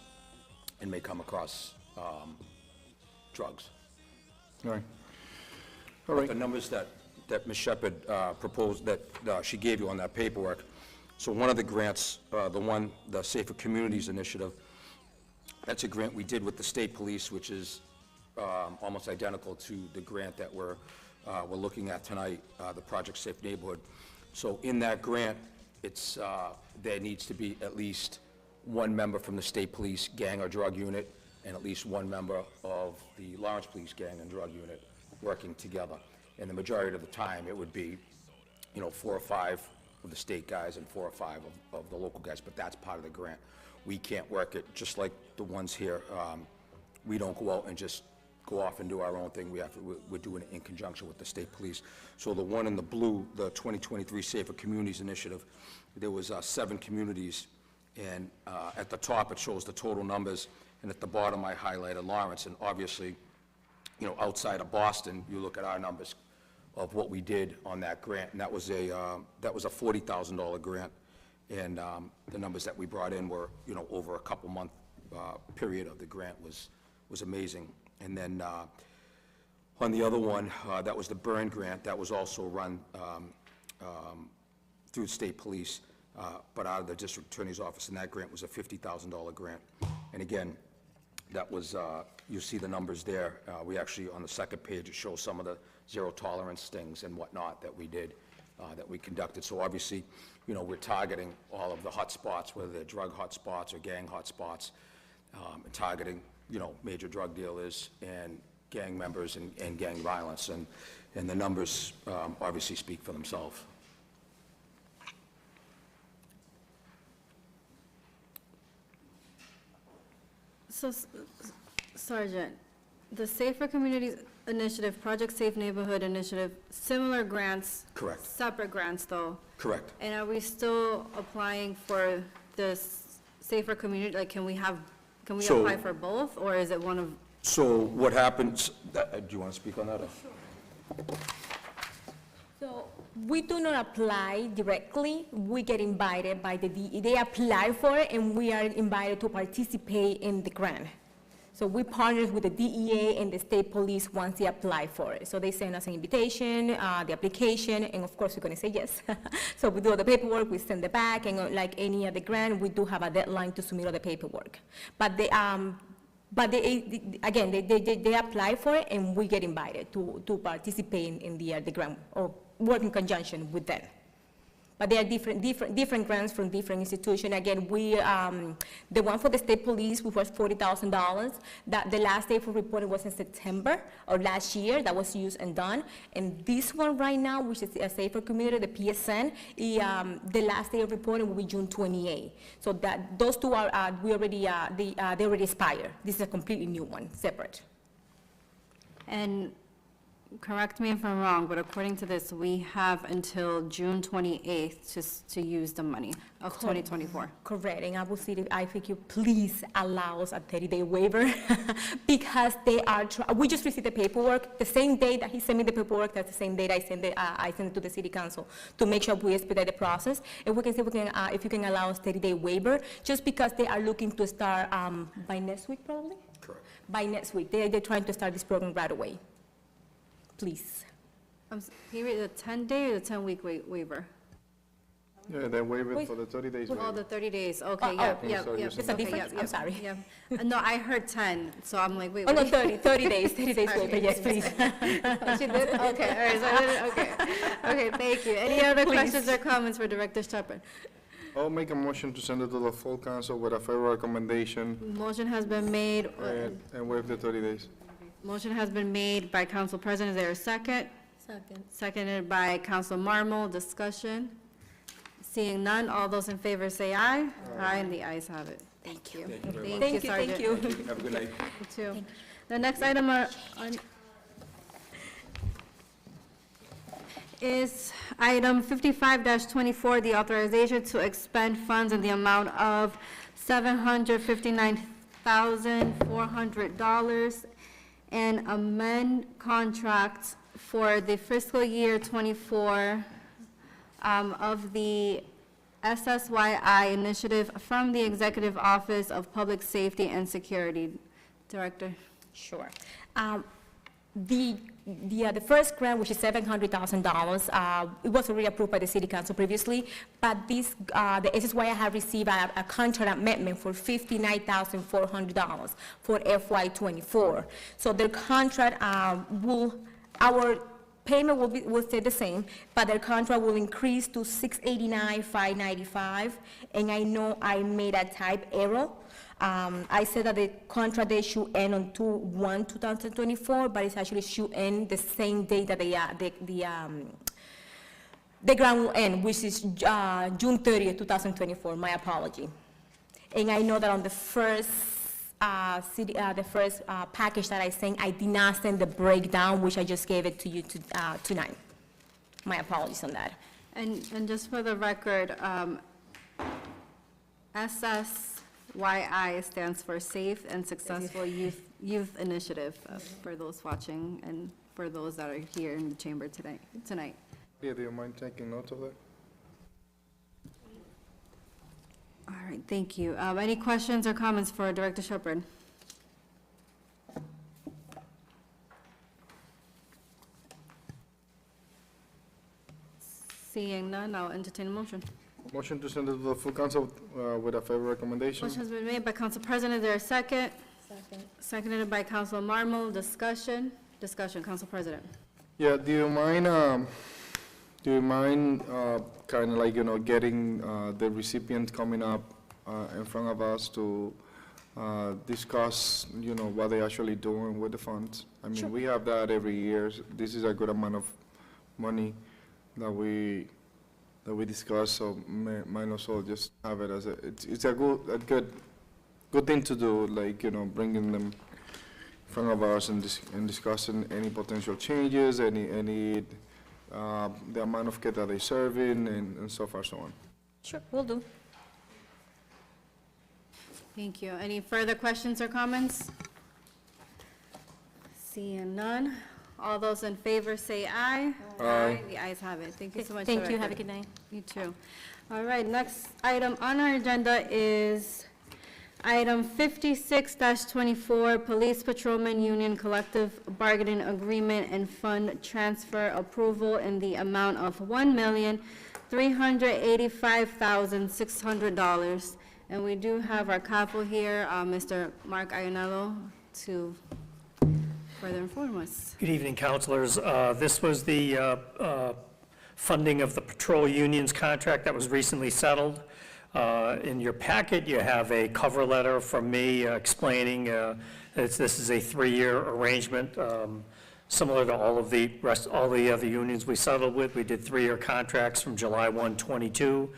S11: and may come across drugs.
S4: All right. All
S11: But
S4: right.
S11: the numbers that Ms. Shepherd proposed, that she gave you on that paperwork, so one of the grants, the Safer Communities Initiative, that's a grant we did with the state police, which is almost identical to the grant that we're looking at tonight, the Project Safe Neighborhood. So in that grant, it's, there needs to be at least one member from the state police gang or drug unit, and at least one member of the Lawrence Police gang and drug unit working together. And the majority of the time, it would be, you know, 4 or 5 of the state guys and 4 or 5 of the local guys, but that's part of the grant. We can't work it, just like the ones here. We don't go out and just go off and do our own thing. We're doing it in conjunction with the state police. So the one in the blue, the 2023 Safer Communities Initiative, there was 7 communities, and at the top, it shows the total numbers, and at the bottom, I highlighted Lawrence, and obviously, you know, outside of Boston, you look at our numbers of what we did on that grant, and that was a $40,000 grant, and the numbers that we brought in were, you know, over a couple-month period of the grant was amazing. And then on the other one, that was the burn grant, that was also run through the state police, but out of the district attorney's office, and that grant was a $50,000 grant. And again, that was, you see the numbers there. We actually, on the second page, it shows some of the zero tolerance stings and whatnot that we did, that we conducted. So obviously, you know, we're targeting all of the hot spots, whether they're drug hot spots or gang hot spots, targeting, you know, major drug dealers and gang members and gang violence. And the numbers obviously speak for themselves.
S1: So, Sergeant, the Safer Communities Initiative, Project Safe Neighborhood Initiative, similar grants?
S11: Correct.
S1: Separate grants, though?
S11: Correct.
S1: And are we still applying for this Safer Community, like, can we
S11: So-
S1: apply for both, or is it one of?
S11: So what happens, do you want to speak on that? Or?
S10: So we do not apply directly. We get invited by the DEA. They apply for it, and we are invited to participate in the grant. So we partner with the DEA and the state police once they apply for it. So they send us an invitation, the application, and of course, we're going to say yes. So we do all the paperwork, we send it back, and like any other grant, we do have a deadline to submit all the paperwork. But they apply for it, and we get invited to participate in the grant or work in conjunction with them. But they are different grants from different institutions. Again, the one for the state police, which was $40,000, that the last day for reporting was in September of last year. That was used and done. And this one right now, which is a Safer Community, the PSN, the last day of reporting will be June 28. So that those two are they already expired. This is a completely new one, separate.
S1: And correct me if I'm wrong, but according to this, we have until June 28th to use the money of 2024.
S10: Correct, and I will see if IFQ please allow us a 30-day waiver because they are, we just received the paperwork, the same day that he sent me the paperwork, that's the same day I sent it to the city council to make sure we expedite the process. And we can see if you can allow us 30-day waiver, just because they are looking to start by next week probably?
S11: Correct.
S10: By next week, they're trying to start this program right away. Please.
S1: Period, the 10-day or the 10-week waiver?
S4: Yeah, they waive it for the 30 days.
S1: Oh,
S4: waiver.
S1: the 30 days, okay,
S10: Oh,
S1: yeah.
S4: so you're saying-
S10: It's a difference? I'm sorry.
S1: Yeah. No, I heard 10, so I'm like, wait.
S10: Oh, no,
S1: wait.
S10: 30 days
S1: Sorry.
S10: waiver, yes, please.
S1: She did? Okay, all right, so I did, okay. Okay, thank you. Any other questions or comments for Director Shepherd?
S4: I'll make a motion to send it to the full council with a favorable recommendation
S1: Motion has been made,
S4: and waive the 30 days.
S1: motion has been made by Council President. Is there a second?
S2: Second.
S1: Seconded by Council Marmol. Discussion? Seeing none, all those in favor say aye. Aye, and the ayes have it. Thank you.
S10: Thank you,
S1: Sergeant.
S11: Have a good night.
S1: You too. The next item is item 55-24, the authorization to expend funds in the amount of $759,400 and amend contracts for the fiscal year '24 of the SSYI initiative from the Executive Office of Public Safety and Security. Director?
S10: Sure. The first grant, which is $700,000, it was already approved by the city council previously, but this, the SSYI have received a contract amendment for $59,400 for FY '24. So their contract our payment will stay the same, but their contract will increase to $689,595, and I know I made a type error. I said that the contract date should end on 2/1/2024, but it's actually should end the same day that the grant will end, which is June 30th, 2024. My apology. And I know that on the first package that I sent, I did not send the breakdown, which I just gave it to you tonight. My apologies on that.
S1: And just for the record, SS YI stands for Safe and Successful Youth Initiative, for those watching and for those that are here in the chamber tonight.
S4: Yeah, do you mind taking note of that?
S1: All right, thank you. Any questions or comments for Director Shepherd? Seeing none, I'll entertain a motion.
S4: Motion to send it to the full council with a favorable recommendation.
S1: Motion's been made by Council President. Is there a second?
S2: Second.
S1: Seconded by Council Marmol. Discussion? Discussion, Council President.
S4: Yeah, do you mind kind of like, getting the recipient coming up in front of us to discuss, what they're actually doing with the funds? I mean, we have that every year. This is a good amount of money that we discuss, so might as well just have it as it's a good thing to do, like, bringing them in front of us and discussing any potential changes, the amount of kids that they're serving, and so far, so on.
S2: Sure, will do.
S1: Thank you. Any further questions or comments? Seeing none. All those in favor say aye. Aye. The ayes have it. Thank you so much.
S10: Thank you,
S1: Director.
S10: have a good night.
S1: You too. All right, next item on our agenda is item 56-24, Police Patrolman Union Collective Bargaining Agreement and Fund Transfer Approval in the amount of $1,385,600. And we do have our capo here, Mr. Mark Ionello, to further inform us.
S5: Good evening, councilors. This was the funding of the patrol union's contract that was recently settled. In your packet, you have a cover letter from me explaining this is a 3-year arrangement, similar to all the other unions we settled with. We did 3-year contracts from July 1, 22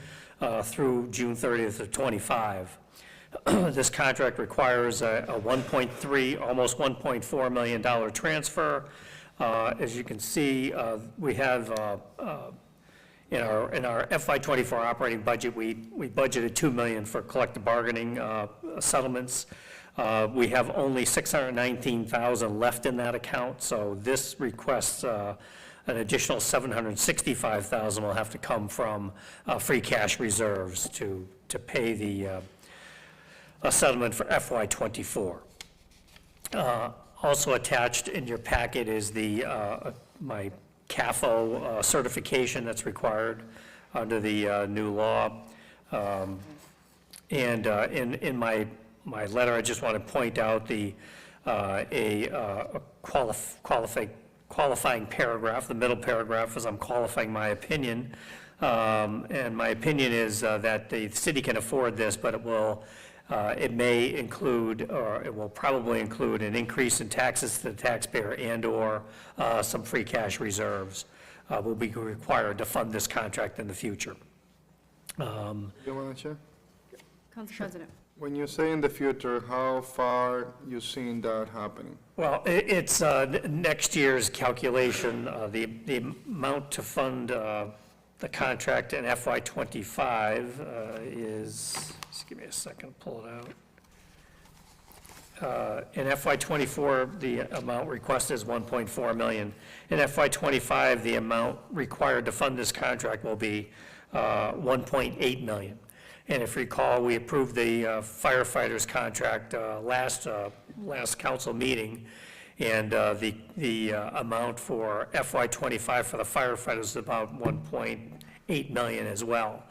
S5: through June 30th of 25. This contract requires a almost $1.4 million transfer. As you can see, we have in our FY24 operating budget, we budgeted $2 million for collective bargaining settlements. We have only $619,000 left in that account, so this requests an additional $765,000 will have to come from free cash reserves to pay the a settlement for FY24. Also attached in your packet is my CAFO certification that's required under the new law. And in my letter, I just want to point out qualifying paragraph, the middle paragraph, as I'm qualifying my opinion. And my opinion is that the city can afford this, but it may include, or it will probably include, an increase in taxes to the taxpayer and/or some free cash reserves will be required to fund this contract in the future.
S4: You want to check?
S1: Council President.
S4: When you say in the future, how far you seeing that happening?
S5: Well, it's next year's calculation. The amount to fund the contract in FY25 is, just give me a second, pull it out. In FY24, the amount requested is $1.4 million. In FY25, the amount required to fund this contract will be $1.8 million. And if you recall, we approved the firefighters contract last council meeting, and the amount for FY25 for the firefighters is about $1.8 million as well.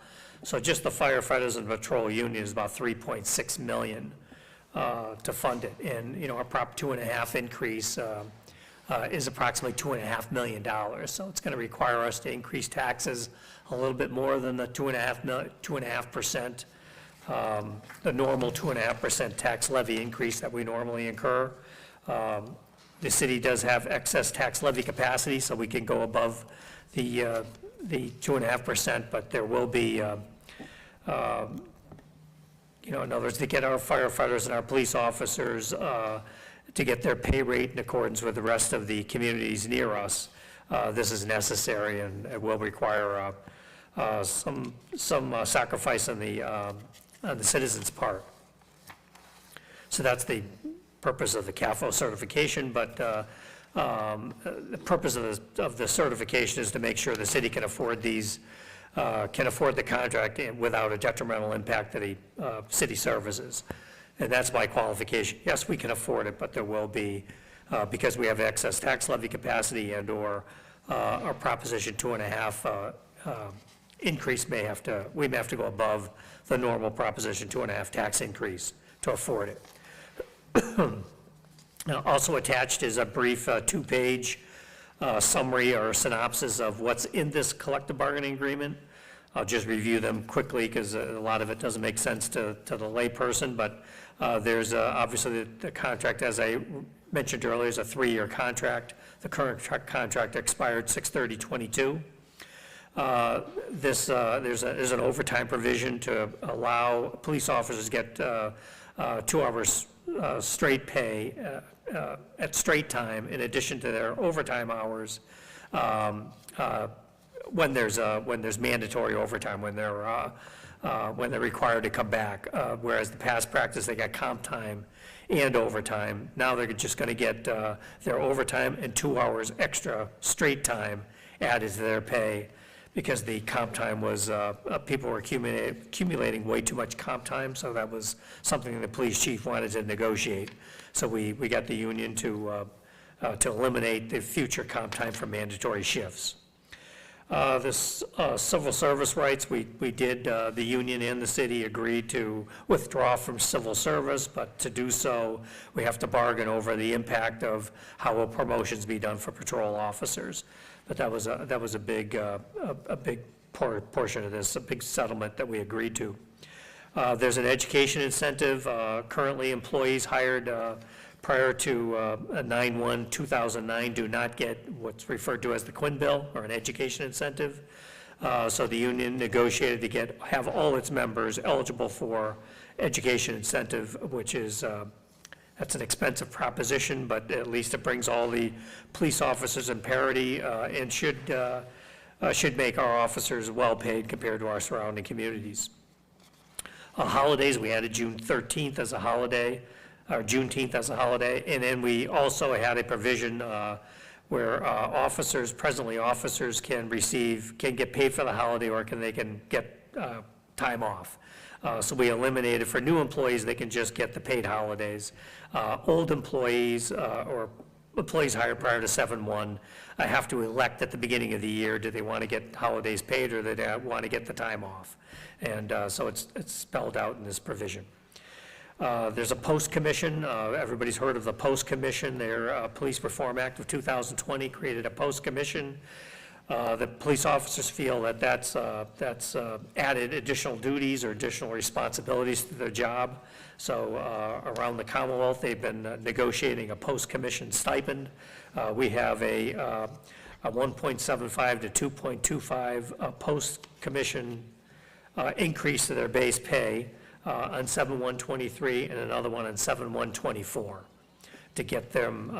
S5: So just the firefighters and patrol union is about $3.6 million to fund it. And, our Prop 2.5 increase is approximately $2.5 million. So it's going to require us to increase taxes a little bit more than the 2.5%, the normal 2.5% tax levy increase that we normally incur. The city does have excess tax levy capacity, so we can go above the 2.5%, but there will be, in other words, to get our firefighters and our police officers to get their pay rate in accordance with the rest of the communities near us, this is necessary, and it will require some sacrifice on the citizens' part. So that's the purpose of the CAFO certification, but the purpose of the certification is to make sure the city can afford these, can afford the contract without a detrimental impact to the city services. And that's my qualification. Yes, we can afford it, but there will be, because we have excess tax levy capacity and/or our Proposition 2.5 increase we may have to go above the normal Proposition 2.5 tax increase to afford it. Now, also attached is a brief two-page summary or synopsis of what's in this collective bargaining agreement. I'll just review them quickly because a lot of it doesn't make sense to the layperson, but there's obviously the contract, as I mentioned earlier, is a 3-year contract. The current contract expired 6/30/22. There's an overtime provision to allow police officers to get 2 hours straight pay at straight time in addition to their overtime hours when there's mandatory overtime, when they're required to come back. Whereas the past practice, they got comp time and overtime. Now they're just going to get their overtime and 2 hours extra straight time added to their pay, because the comp time was, people were accumulating way too much comp time, so that was something the police chief wanted to negotiate. So we got the union to eliminate the future comp time for mandatory shifts. This civil service rights, we did, the union and the city agreed to withdraw from civil service, but to do so, we have to bargain over the impact of how will promotions be done for patrol officers. But that was a big portion of this, a big settlement that we agreed to. There's an education incentive. Currently, employees hired prior to 9/1/2009 do not get what's referred to as the Quinn Bill, or an education incentive. So the union negotiated to have all its members eligible for education incentive, which is that's an expensive proposition, but at least it brings all the police officers in parity and should make our officers well-paid compared to our surrounding communities. Holidays, we added June 13th as a holiday, or Juneteenth as a holiday, and then we also had a provision where presently officers can get paid for the holiday, or they can get time off. So we eliminated, for new employees, they can just get the paid holidays. Old employees or employees hired prior to 7/1 have to elect at the beginning of the year, do they want to get holidays paid or do they want to get the time off? And so it's spelled out in this provision. There's a post commission. Everybody's heard of the post commission. Their Police Reform Act of 2020 created a post commission. The police officers feel that that's added additional duties or additional responsibilities to their job. So around the Commonwealth, they've been negotiating a post-commission stipend. We have a 1.75 to 2.25 post-commission increase to their base pay on 7/1/23 and another one on 7/1/24 to get them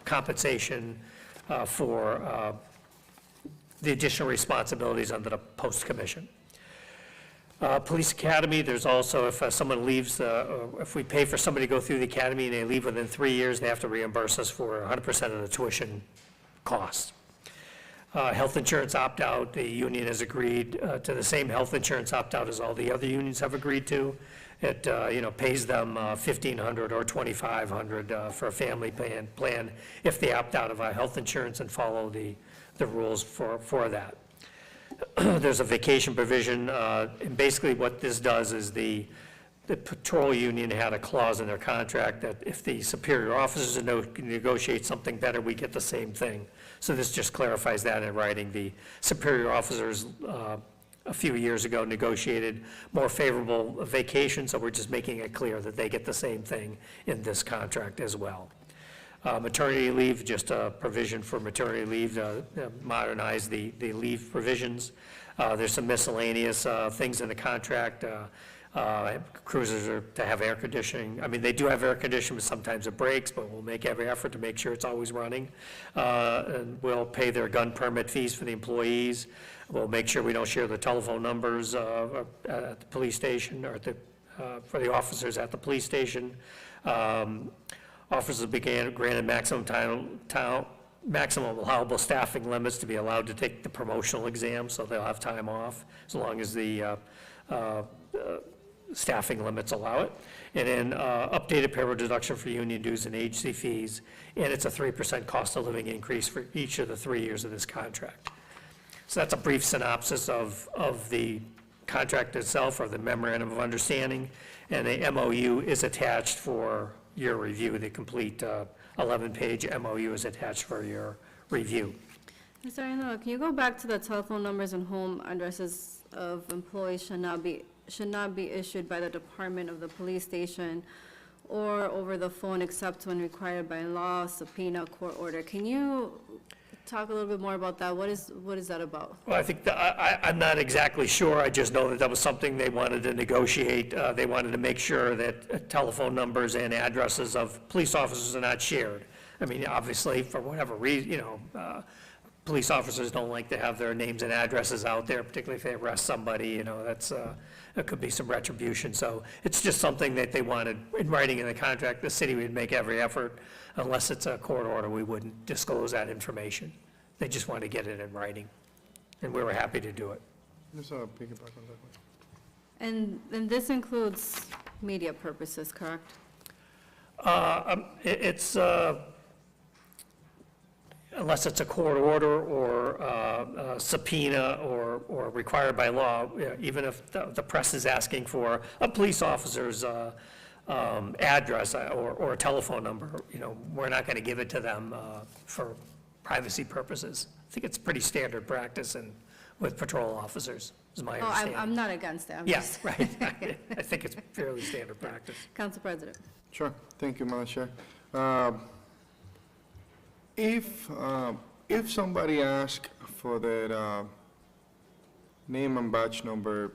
S5: compensation for the additional responsibilities under the post-commission. Police Academy, there's also, if someone leaves, if we pay for somebody to go through the academy and they leave within 3 years, they have to reimburse us for 100% of the tuition costs. Health insurance opt-out, the union has agreed to the same health insurance opt-out as all the other unions have agreed to. It, pays them $1,500 or $2,500 for a family plan if they opt out of our health insurance and follow the rules for that. There's a vacation provision, and basically what this does is the patrol union had a clause in their contract that if the superior officers negotiate something better, we get the same thing. So this just clarifies that in writing. The superior officers a few years ago negotiated more favorable vacation, so we're just making it clear that they get the same thing in this contract as well. Maternity leave, just a provision for maternity leave, modernize the leave provisions. There's some miscellaneous things in the contract. Cruisers are to have air conditioning. I mean, they do have air conditioning, but sometimes it breaks, but we'll make every effort to make sure it's always running. And we'll pay their gun permit fees for the employees. We'll make sure we don't share the telephone numbers at the police station or at the for the officers at the police station. Officers began granted maximum allowable staffing limits to be allowed to take the promotional exam, so they'll have time off, as long as the staffing limits allow it. And then updated payroll deduction for union dues and agency fees, and it's a 3% cost of living increase for each of the 3 years of this contract. So that's a brief synopsis of the contract itself, or the memorandum of understanding, and the MOU is attached for your review. The complete 11-page MOU is attached for your review.
S1: Mr. Angelo, can you go back to the telephone numbers and home addresses of employees should not be issued by the department of the police station or over the phone except when required by law, subpoena, court order? Can you talk a little bit more about that? What is that about?
S5: Well, I think, I'm not exactly sure, I just know that that was something they wanted to negotiate. They wanted to make sure that telephone numbers and addresses of police officers are not shared. I mean, obviously, for whatever reason, police officers don't like to have their names and addresses out there, particularly if they arrest somebody, that's, there could be some retribution. So it's just something that they wanted in writing in the contract. The city would make every effort, unless it's a court order, we wouldn't disclose that information. They just wanted to get it in writing, and we were happy to do it.
S4: Just piggyback on that one.
S1: And this includes media purposes, correct?
S5: It's, unless it's a court order or subpoena or required by law, even if the press is asking for a police officer's address or a telephone number, we're not going to give it to them for privacy purposes. I think it's pretty standard practice with patrol officers, is my understanding.
S1: I'm not against that. I'm
S5: Yes,
S1: just-
S5: right. I think it's fairly standard practice.
S1: Council President.
S4: Sure, thank you, Madam Chair. If somebody asks for their name and badge number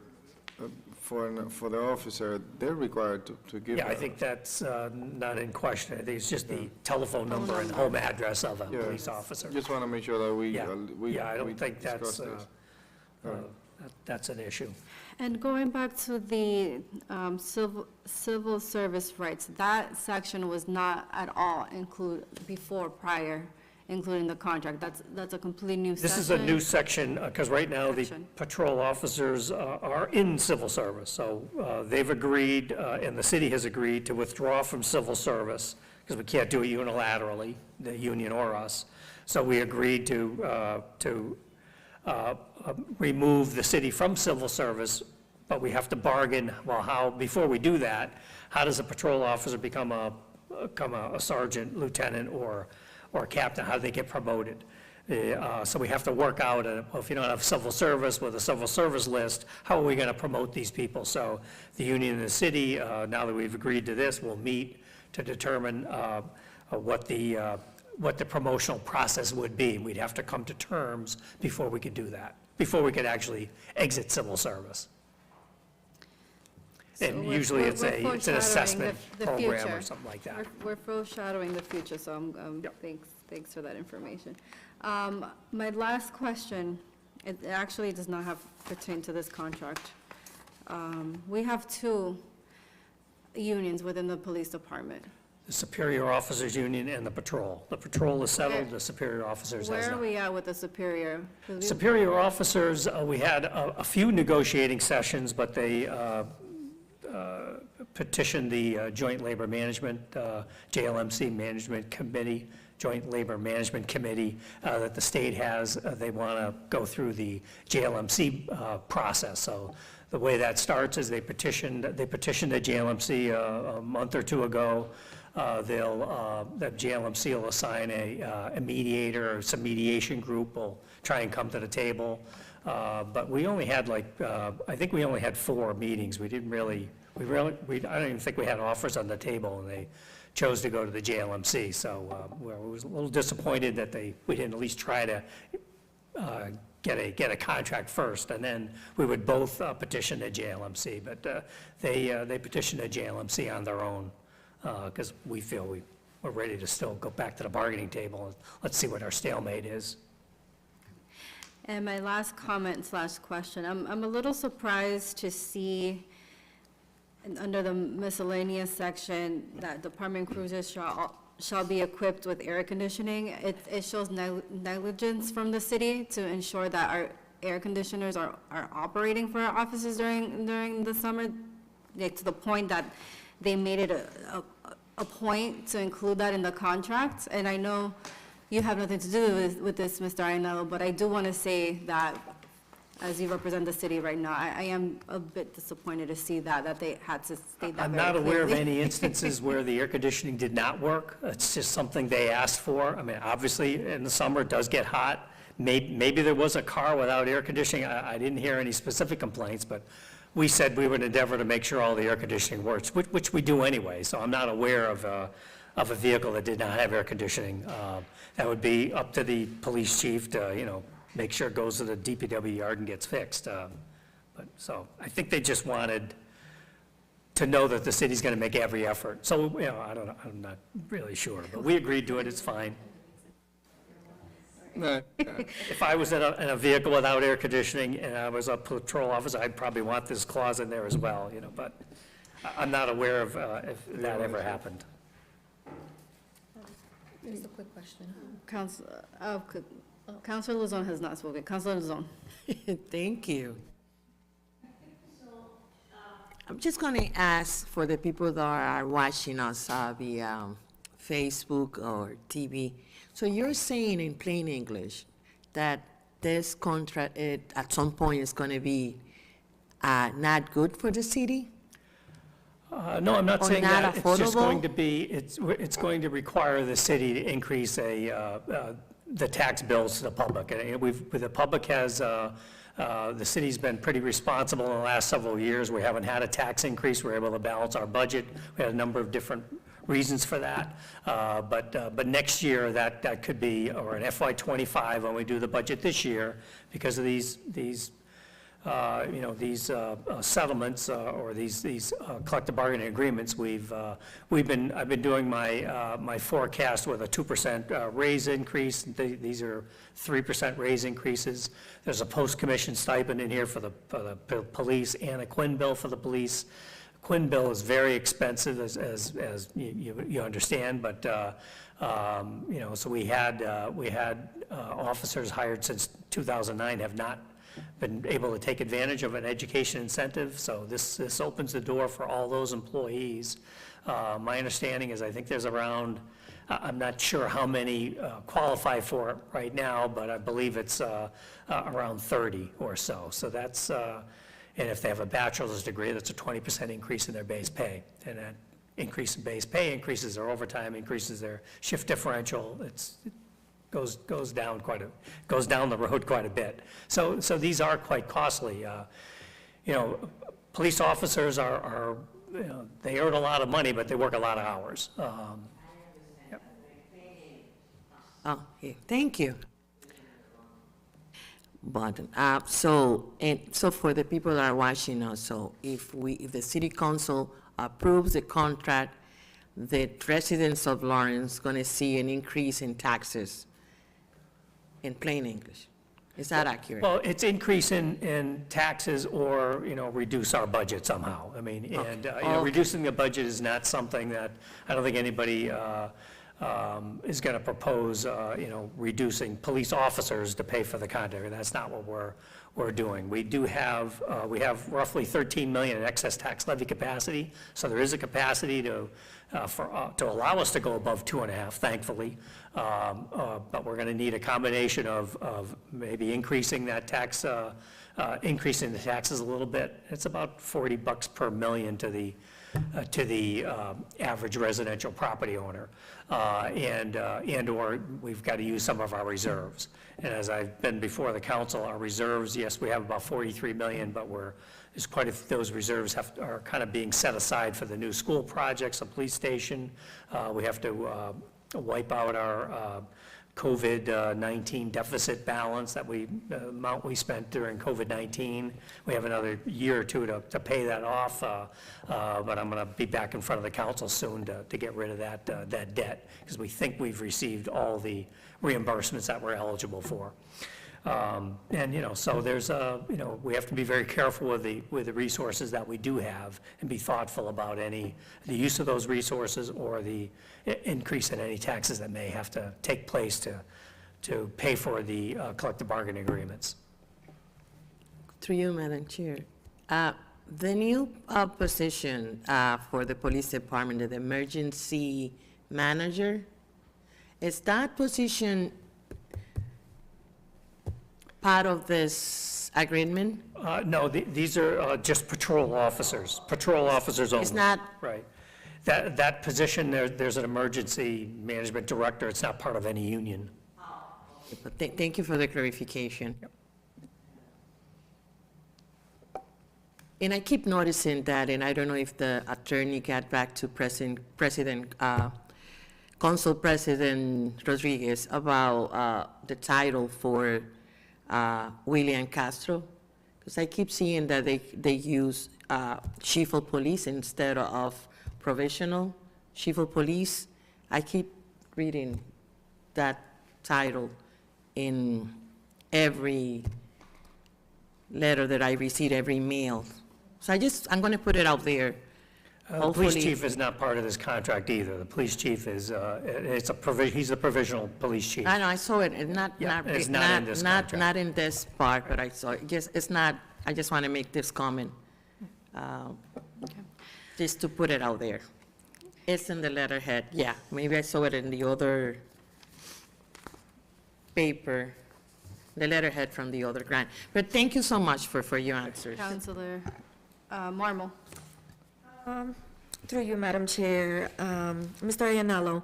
S4: for the officer, they're required to give
S5: Yeah, I
S4: that.
S5: think that's not in question. I think it's just the telephone number and home address of a
S4: Yeah.
S5: police officer.
S4: Just want to make sure that we
S5: Yeah, I don't
S4: we
S5: think
S4: discuss
S5: that's,
S4: this.
S5: that's an issue.
S1: And going back to the civil service rights, that section was not at all including the contract. That's a complete new section.
S5: This is a new section, because right now, the
S1: Section.
S5: patrol officers are in civil service. So they've agreed, and the city has agreed to withdraw from civil service, because we can't do it unilaterally, the union or us. So we agreed to remove the city from civil service, but we have to bargain, well, before we do that, how does a patrol officer become a sergeant, lieutenant, or captain? How do they get promoted? So we have to work out, if you don't have civil service with a civil service list, how are we going to promote these people? So the union and the city, now that we've agreed to this, will meet to determine what the promotional process would be. We'd have to come to terms before we could do that, before we could actually exit civil service. And
S1: we're-
S5: usually
S1: we're
S5: it's an
S1: foreshadowing
S5: assessment
S1: the
S5: program
S1: future.
S5: or something like that.
S1: We're foreshadowing the future, so
S5: Yep.
S1: thanks for that information. My last question, it actually does not pertain to this contract. We have two unions within the police department.
S5: The Superior Officers Union and the Patrol. The Patrol is settled, the Superior Officers has
S1: Where are
S5: not.
S1: we at with the superior? 'Cause we-
S5: Superior Officers, we had a few negotiating sessions, but they petitioned the Joint Labor Management, JLMC Management Committee, Joint Labor Management Committee that the state has. They want to go through the JLMC process. So the way that starts is they petitioned the JLMC a month or two ago. The JLMC will assign a mediator, or some mediation group will try and come to the table. But we only had I think we only had 4 meetings. We didn't really, I don't even think we had offers on the table, and they chose to go to the JLMC. So we was a little disappointed that we didn't at least try to get a contract first, and then we would both petition the JLMC. But they petitioned the JLMC on their own, because we feel we're ready to still go back to the bargaining table, and let's see what our stalemate is.
S1: And my last comment / question, I'm a little surprised to see and under the miscellaneous section, that department cruisers shall be equipped with air conditioning. It shows negligence from the city to ensure that our air conditioners are operating for our offices during the summer, like to the point that they made it a point to include that in the contract. And I know you have nothing to do with this, Mr. Iannello, but I do want to say that, as you represent the city right now, I am a bit disappointed to see that they had to state that
S5: I'm
S1: very
S5: not aware of
S1: clearly.
S5: any instances where the air conditioning did not work. It's just something they asked for. I mean, obviously, in the summer, it does get hot. Maybe there was a car without air conditioning. I didn't hear any specific complaints, but we said we would endeavor to make sure all the air conditioning works, which we do anyway. So I'm not aware of a vehicle that did not have air conditioning. That would be up to the police chief to, make sure it goes to the DPW yard and gets fixed. So I think they just wanted to know that the city's going to make every effort. So, I don't know, I'm not really sure, but we agreed to it, it's fine. If I was in a vehicle without air conditioning and I was a patrol officer, I'd probably want this clause in there as well, but I'm not aware of if that ever happened.
S2: Just a quick question.
S1: Councilor Luzon has not spoken. Councilor Luzon.
S8: Thank you. I'm just going to ask for the people that are watching us via Facebook or TV. So you're saying in plain English that this contract at some point is going to be not good for the city?
S5: No, I'm not
S8: Or
S5: saying
S8: not
S5: that. It's just going
S8: affordable?
S5: to be, it's going to require the city to increase the tax bills to the public. And the public has, the city's been pretty responsible in the last several years. We haven't had a tax increase. We're able to balance our budget. We had a number of different reasons for that. But next year, that could be, or in FY '25, when we do the budget this year, because of these settlements or these collective bargaining agreements, I've been doing my forecast with a 2% raise increase. These are 3% raise increases. There's a post-commission stipend in here for the police and a Quinn bill for the police. Quinn bill is very expensive, as you understand, but so we had officers hired since 2009 have not been able to take advantage of an education incentive, so this opens the door for all those employees. My understanding is I think there's around, I'm not sure how many qualify for it right now, but I believe it's around 30 or so. So that's, and if they have a bachelor's degree, that's a 20% increase in their base pay. And that increase in base pay increases their overtime, increases their shift differential. It goes down the road quite a bit. So these are quite costly. Police officers are they earn a lot of money, but they work a lot of hours.
S8: Oh, yeah, thank you. But, so for the people that are watching us, so if the city council approves the contract, the residents of Lawrence going to see an increase in taxes, in plain English. Is that accurate?
S5: Well, it's increase in taxes or, reduce our budget somehow. I mean, and, reducing the budget is not something that, I don't think anybody is going to propose, reducing police officers to pay for the contract. That's not what we're doing. We have roughly 13 million in excess tax levy capacity, so there is a capacity to allow us to go above 2.5, thankfully. But we're going to need a combination of maybe increasing that tax, increasing the taxes a little bit. It's about $40 per million to the average residential property owner, and/or we've got to use some of our reserves. And as I've been before the council, our reserves, yes, we have about 43 million, but there's quite a few, those reserves are kind of being set aside for the new school projects, a police station. We have to wipe out our COVID-19 deficit balance, that amount we spent during COVID-19. We have another year or two to pay that off, but I'm going to be back in front of the council soon to get rid of that debt, because we think we've received all the reimbursements that we're eligible for. And, so there's we have to be very careful with the resources that we do have and be thoughtful about the use of those resources or the increase in any taxes that may have to take place to pay for the collective bargaining agreements.
S8: Through you, Madam Chair. The new position for the police department, the emergency manager, is that position part of this agreement?
S5: No, these are just patrol officers only.
S8: It's not,
S5: Right. That position, there's an emergency management director. It's not part of any union.
S8: but thank you for the clarification. And I keep noticing that, and I don't know if the attorney got back to Council President Rodriguez about the title for William Castro, because I keep seeing that they use chief of police instead of provisional chief of police. I keep reading that title in every letter that I receive, every mail. So I'm going to put it out there.
S5: Police
S8: Hopefully-
S5: chief is not part of this contract either. The police chief is, he's a provisional police chief.
S8: I know, I saw it, and
S5: Yeah, it's not in this contract.
S8: not in this part, but I saw it. It's not, I just want to make this comment, just to put it out there. It's in the letterhead, yeah. Maybe I saw it in the other paper, the letterhead from the other grant. But thank you so much for your answers.
S1: Counselor Marmol.
S2: Through you, Madam Chair, Mr. Iannello,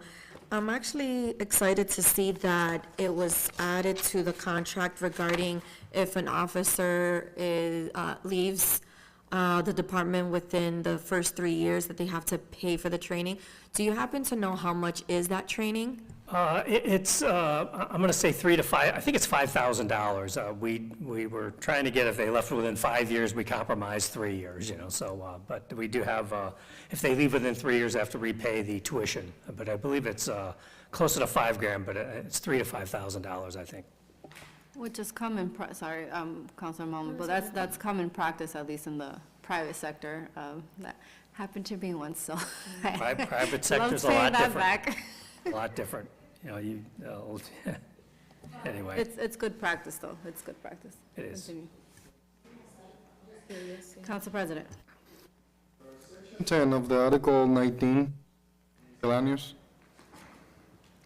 S2: I'm actually excited to see that it was added to the contract regarding if an officer leaves the department within the first 3 years that they have to pay for the training. Do you happen to know how much is that training?
S5: It's, I'm going to say 3 to 5, I think it's $5,000. We were trying to get, if they left within 5 years, we compromised 3 years, so, but we do have, if they leave within 3 years, they have to repay the tuition. But I believe it's closer to $5,000, but it's $3,000 to $5,000, I think.
S1: Which is common, sorry, Counselor Marmol, but that's common practice, at least in the private sector. That happened to me once, so.
S5: Private sector's a
S1: Love
S5: lot
S1: paying that
S5: different.
S1: back.
S5: A lot different, anyway,
S1: It's good practice, though. It's good practice.
S5: it is.
S1: Continue. Council President.
S4: 10 of the Article 19, miscellaneous.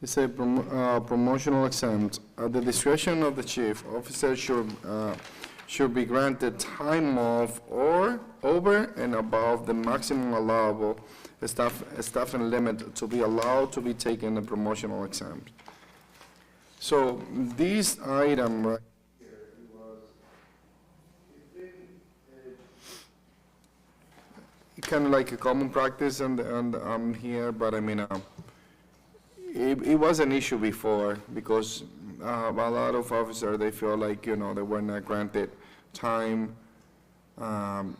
S4: It says promotional exempt. At the discretion of the chief, officers should be granted time off or over and above the maximum allowable staffing limit to be allowed to be taken a promotional exempt. So this item right here was kind of like a common practice and here, but I mean, it was an issue before because a lot of officers, they feel like, they were not granted time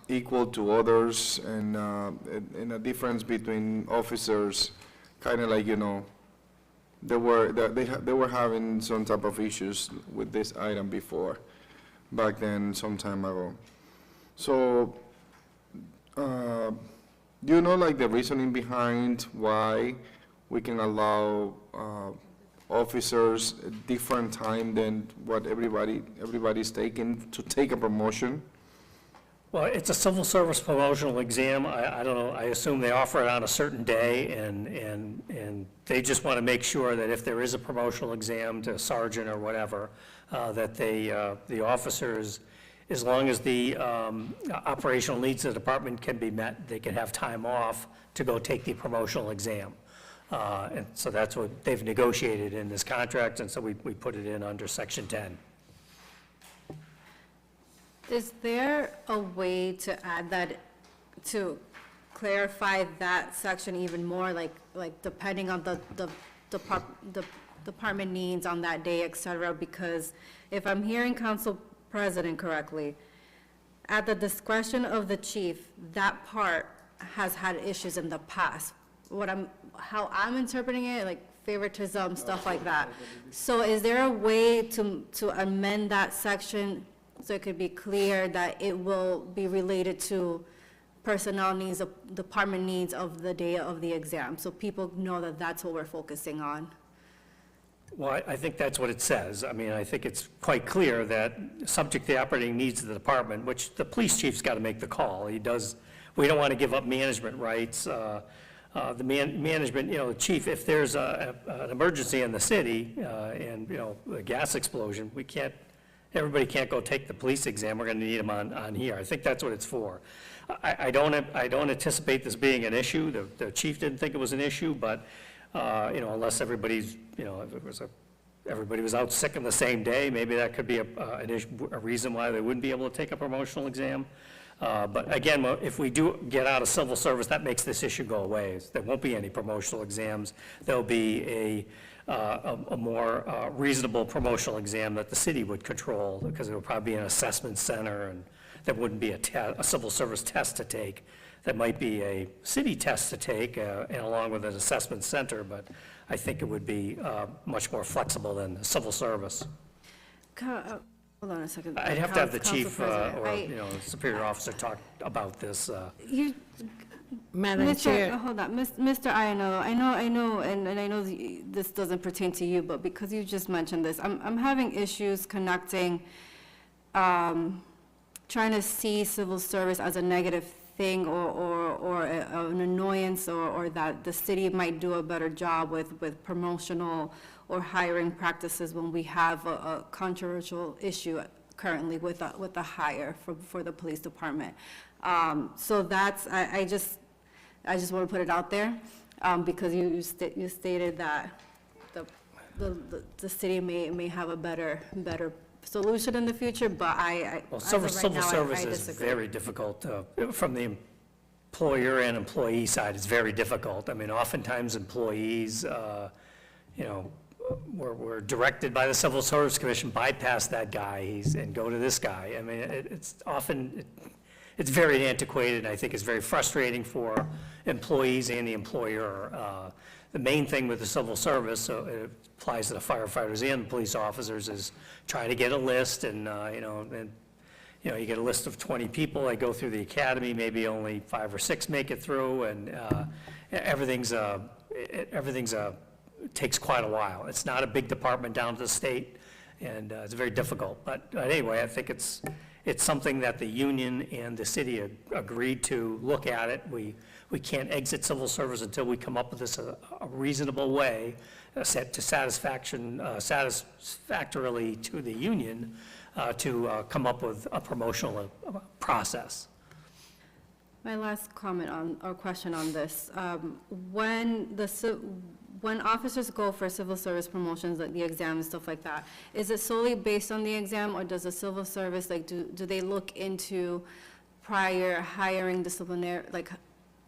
S4: equal to others, and a difference between officers, kind of like, they were having some type of issues with this item before, back then, some time ago. So, do you know, like, the reasoning behind why we can allow officers a different time than what everybody's taking to take a promotion?
S5: Well, it's a civil service promotional exam. I don't know, I assume they offer it on a certain day, and they just want to make sure that if there is a promotional exam to sergeant or whatever, that the officers, as long as the operational needs of the department can be met, they can have time off to go take the promotional exam. And so that's what they've negotiated in this contract, and so we put it in under Section 10.
S1: Is there a way to add that, to clarify that section even more, like depending on the department needs on that day, et cetera? Because if I'm hearing Council President correctly, at the discretion of the chief, that part has had issues in the past. How I'm interpreting it, like favoritism, stuff like that. So is there a way to amend that section so it could be clear that it will be related to personnel needs, department needs of the day of the exam, so people know that that's what we're focusing on?
S5: Well, I think that's what it says. I mean, I think it's quite clear that subject to the operating needs of the department, which the police chief's got to make the call. He does, we don't want to give up management rights. The management, you know, the chief, if there's an emergency in the city and, you know, a gas explosion, we can't, everybody can't go take the police exam. We're going to need them on here. I think that's what it's for. I don't anticipate this being an issue. The chief didn't think it was an issue, but you know, unless everybody's, you know, if it was everybody was out sick on the same day, maybe that could be a reason why they wouldn't be able to take a promotional exam. But again, if we do get out of civil service, that makes this issue go away. There won't be any promotional exams. There'll be a more reasonable promotional exam that the city would control, because it would probably be an assessment center, and there wouldn't be a civil service test to take. That might be a city test to take, and along with an assessment center, but I think it would be much more flexible than the civil service.
S1: Hold on a second.
S5: I'd have to have the
S1: Council
S5: chief
S1: President,
S5: or, you know, superior officer talk about this.
S1: You,
S8: Madam Chair.
S1: Hold on, Mr. Ianno, I know, and I know this doesn't pertain to you, but because you just mentioned this, I'm having issues connecting, trying to see civil service as a negative thing or an annoyance, or that the city might do a better job with promotional or hiring practices when we have a controversial issue currently with a hire for the police department. So that's, I just want to put it out there, because you stated that the city may have a better solution in the future, but
S5: Well,
S1: as of right
S5: civil
S1: now,
S5: service
S1: I
S5: is
S1: disagree.
S5: very difficult. From the employer and employee side, it's very difficult. I mean, oftentimes employees, you know, we're directed by the Civil Service Commission, bypass that guy and go to this guy. I mean, it's often, it's very antiquated, and I think it's very frustrating for employees and the employer. The main thing with the civil service, so it applies to the firefighters and the police officers, is try to get a list, and, you get a list of 20 people, they go through the academy, maybe only 5 or 6 make it through, and everything's it takes quite a while. It's not a big department down to the state, and it's very difficult. But anyway, I think it's something that the union and the city agreed to look at it. We can't exit civil service until we come up with this a reasonable way, set to satisfactorily to the union, to come up with a promotional process.
S1: My last comment or question on this, when officers go for civil service promotions, like the exam and stuff like that, is it solely based on the exam, or does the civil service, like, do they look into prior hiring disciplinary, like,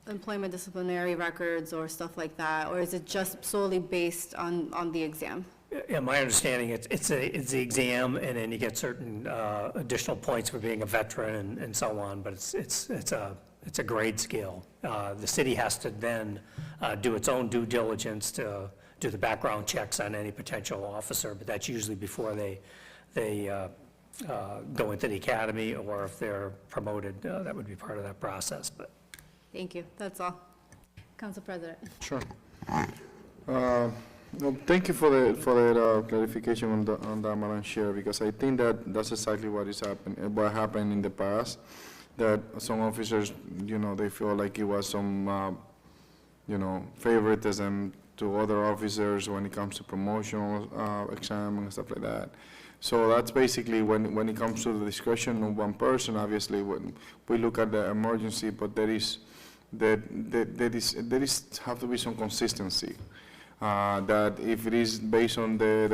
S1: employment disciplinary records or stuff like that, or is it just solely based on the exam?
S5: Yeah, my understanding, it's the exam, and then you get certain additional points for being a veteran and so on, but it's a grade scale. The city has to then do its own due diligence to do the background checks on any potential officer, but that's usually before they go into the academy, or if they're promoted, that would be part of that process. But
S1: Thank you, that's all. Council President.
S4: Sure. Well, thank you for the clarification on that, Madam Chair, because I think that's exactly what happened in the past, that some officers, they feel like it was some, favoritism to other officers when it comes to promotional exam and stuff like that. So that's basically when it comes to the discussion of one person, obviously, when we look at the emergency, but there have to be some consistency. That if it is based on the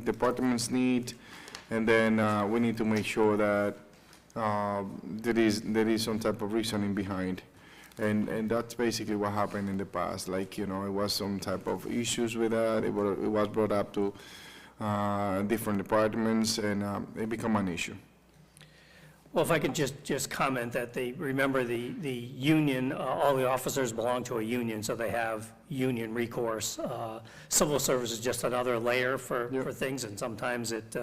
S4: department's need, and then we need to make sure that there is some type of reasoning behind, and that's basically what happened in the past. Like, it was some type of issues with that. It was brought up to different departments, and it became an issue.
S5: Well, if I could just comment that remember the union, all the officers belong to a union, so they have union recourse. Civil service is just another layer for things, and sometimes it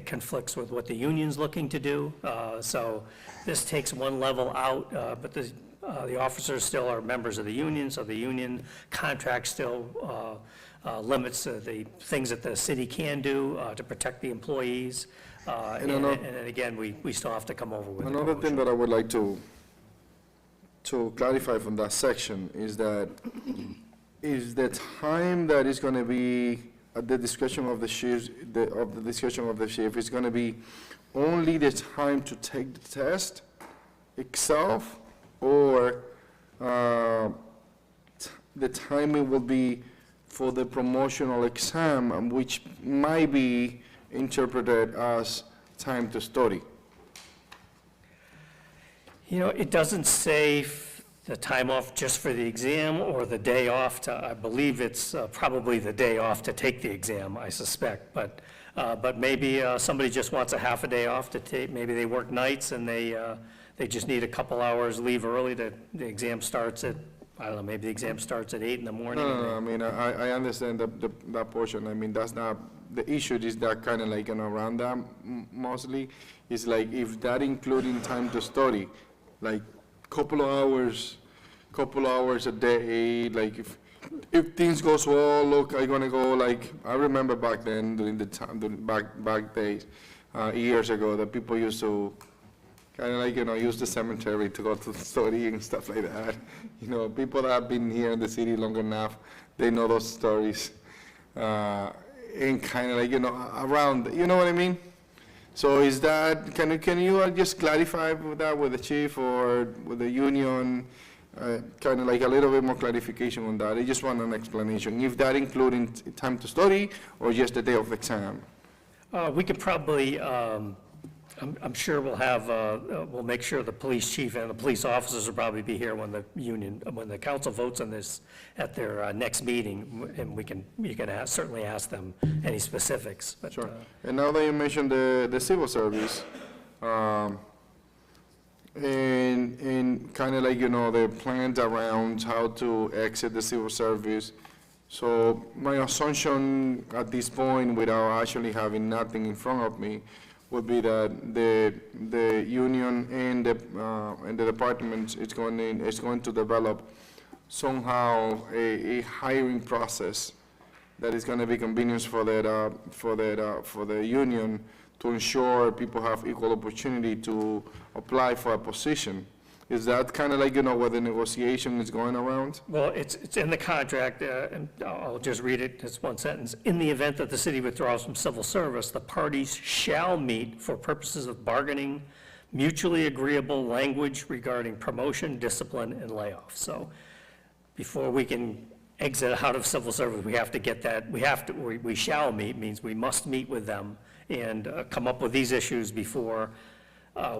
S5: conflicts with what the union's looking to do. So this takes one level out, but the officers still are members of the union, so the union contract still limits the things that the city can do to protect the employees. And then again, we still have to come over with a
S4: Another thing
S5: promotion.
S4: that I would like to clarify from that section is that is the time that is going to be at the discretion of the chief, is going to be only the time to take the test itself, or the timing will be for the promotional exam, which might be interpreted as time to study.
S5: You know, it doesn't say the time off just for the exam or the day off to, I believe it's probably the day off to take the exam, I suspect. But maybe somebody just wants a half a day off to take, maybe they work nights and they just need a couple hours leave early the exam starts at, I don't know, maybe the exam starts at 8 in the morning.
S4: No, I mean, I understand that portion. I mean, that's not, the issue is that kind of like around that mostly. It's like if that including time to study, like couple of hours a day, like if things goes well, look, I'm gonna go, like, I remember back then during the time, back days, years ago, that people used to kind of like, use the cemetery to go to study and stuff like that. People that have been here in the city long enough, they know those stories. And kind of like, around, you know what I mean? So is that, can you just clarify with that with the chief or with the union? Kind of like a little bit more clarification on that. I just want an explanation. If that including time to study or just the day of exam?
S5: We could probably, I'm sure we'll make sure the police chief and the police officers will probably be here when the council votes on this at their next meeting, and you can certainly ask them any specifics. But,
S4: Sure. And now that you mentioned the civil service, and kind of like, the plans around how to exit the civil service. So my assumption at this point, without actually having nothing in front of me, would be that the union and the department is going to develop somehow a hiring process that is going to be convenient for the union to ensure people have equal opportunity to apply for a position. Is that kind of like, where the negotiation is going around?
S5: Well, it's in the contract, and I'll just read it, it's one sentence. In the event that the city withdraws from civil service, the parties shall meet for purposes of bargaining mutually agreeable language regarding promotion, discipline, and layoff. So before we can exit out of civil service, we have to get that, we shall meet, means we must meet with them and come up with these issues before